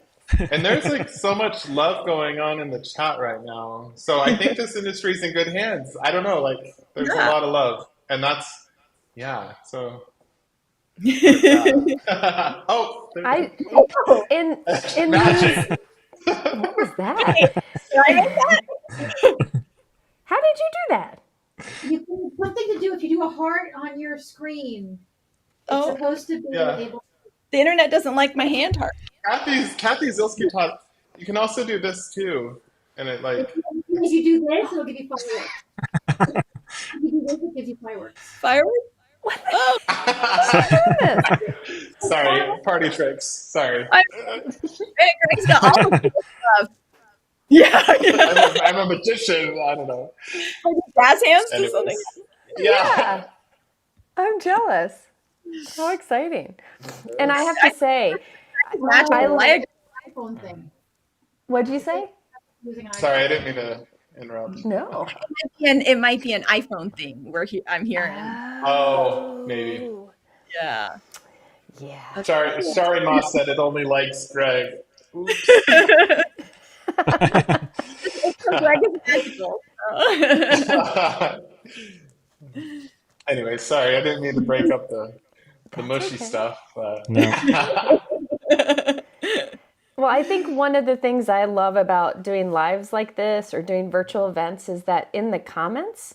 And there's like so much love going on in the chat right now. So I think this industry's in good hands. I don't know, like there's a Yeah. lot of love. And that's yeah, so there's that. Oh, there I Oh, in these matching. What was that? wait, did I make that? How did you do that? You can something to do if you do a heart on your screen. It's Oh, supposed to be Yeah. able. the internet doesn't like my hand heart. Kathy Zilski taught. You can also do this too, and it As soon as you do this, it'll give you fireworks. If you do this, it gives you fireworks. Fireworks? Oh, Sorry, party tricks. Sorry. Greg's got all the cool stuff. Yeah. I'm a magician. I don't know. Jazz hands or Anyways. something? Yeah. I'm jealous. How exciting. And I have to say, Natural. I agree. iPhone thing. what'd you say? Using an Sorry, I didn't mean to interrupt. No. And it might be an iPhone thing where I'm hearing. Oh, maybe. Yeah. Yeah. Sorry, Ma said it only likes Greg. Oops. Greg is magical. Anyway, sorry, I didn't mean to break up the mushy okay. stuff. But... No. Well, I think one of the things I love about doing lives like this or doing virtual events is that in the comments,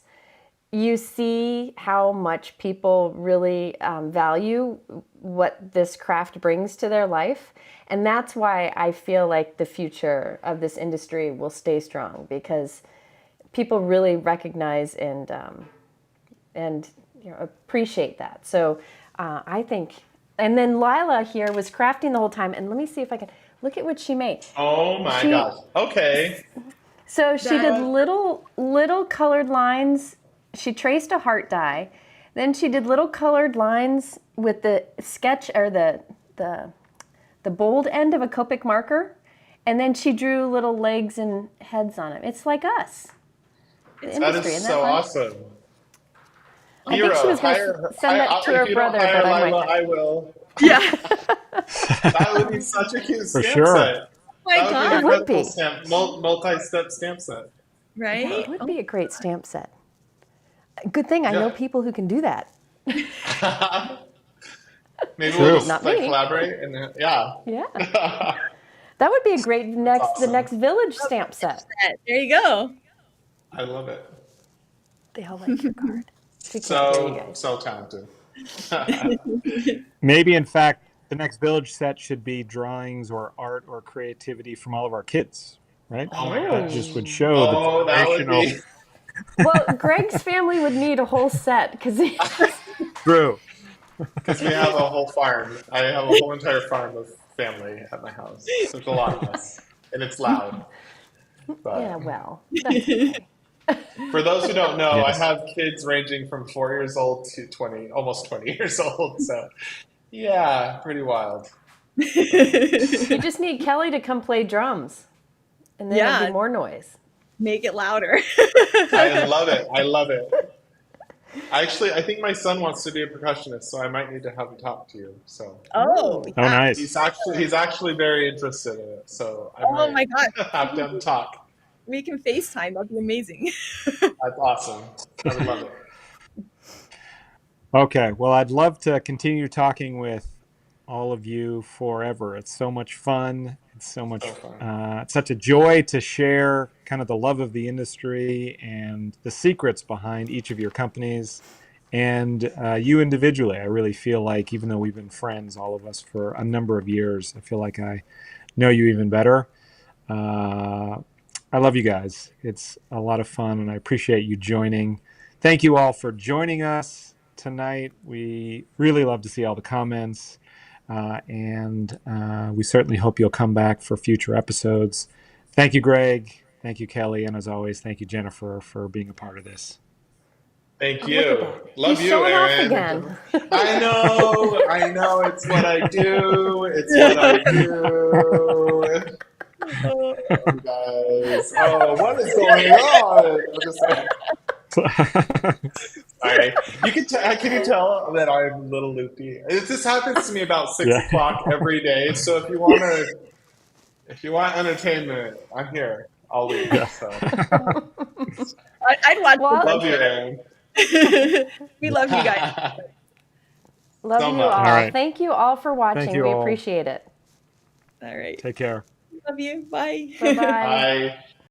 you see how much people really value what this craft brings to their life. And that's why I feel like the future of this industry will stay strong, because people really recognize and appreciate that. So I think, and then Lila here was crafting the whole time. And let me see if I can, look at what she made. Oh my gosh. Okay. So she did little colored lines. She traced a heart die. Then she did little colored lines with the sketch or the bold end of a Copic marker. And then she drew little legs and heads on it. It's like us. That is so awesome. I think she was going to send that to her brother, but I will. Yeah. That would be such a cute For stamp sure. set. Oh my That God. would be It a would incredible be. multi-step stamp set. Right? It would be a great stamp set. Good thing I know people who can do that. Maybe True. we'll just Not like me. collaborate and yeah. Yeah. That would be a great the awesome. next village stamp set. There you go. I love it. They all like your card. She can't hear you guys. So talented. Maybe, in fact, the next village set should be drawings or art or creativity from all of our kids, right? Oh my That gosh. just would show Oh, the that would generational. be Well, Greg's family would need a whole set because True. because we have a whole farm. I have a whole entire farm of family at my house. So there's a lot of us, and it's loud. But yeah, well, that's okay. for those who don't know, Yes. I have kids ranging from 4 years old to 20, almost 20 years old. So yeah, pretty wild. You just need Kelly to come play drums, and then Yeah. there'll be more noise. Make it louder. I love it. I love it. Actually, I think my son wants to be a percussionist, so I might need to have him talk to you. So Oh. Oh, nice. he's actually very interested in it. So I Oh my might God. have them talk. We can FaceTime. That'd be amazing. That's awesome. I would love it. Okay. Well, I'd love to continue talking with all of you forever. It's so much fun. It's so much, So fun. it's such a joy to share kind of the love of the industry and the secrets behind each of your companies and you individually. I really feel like, even though we've been friends, all of us, for a number of years, I feel like I know you even better. I love you guys. It's a lot of fun, and I appreciate you joining. Thank you all for joining us tonight. We really love to see all the comments, and we certainly hope you'll come back for future episodes. Thank you, Greg. Thank you, Kelly. And as always, thank you, Jennifer, for being a part of this. Thank Look you. at that. Love He's you, showing off Aaron. again. I know. It's what I do. It's what I do. Oh, guys. Oh, what is going on? I'm just sorry. Can you tell that I'm a little loopy? This happens to me about 6 Yeah. o'clock every day. So if you want entertainment, I'm here all week. So I'd watch. Well, love you, Aaron. We love you guys. Love So you much. all. All right. Thank you all for watching. you We all. appreciate it. All right. Take care. Love you. Bye. Bye-bye. Bye.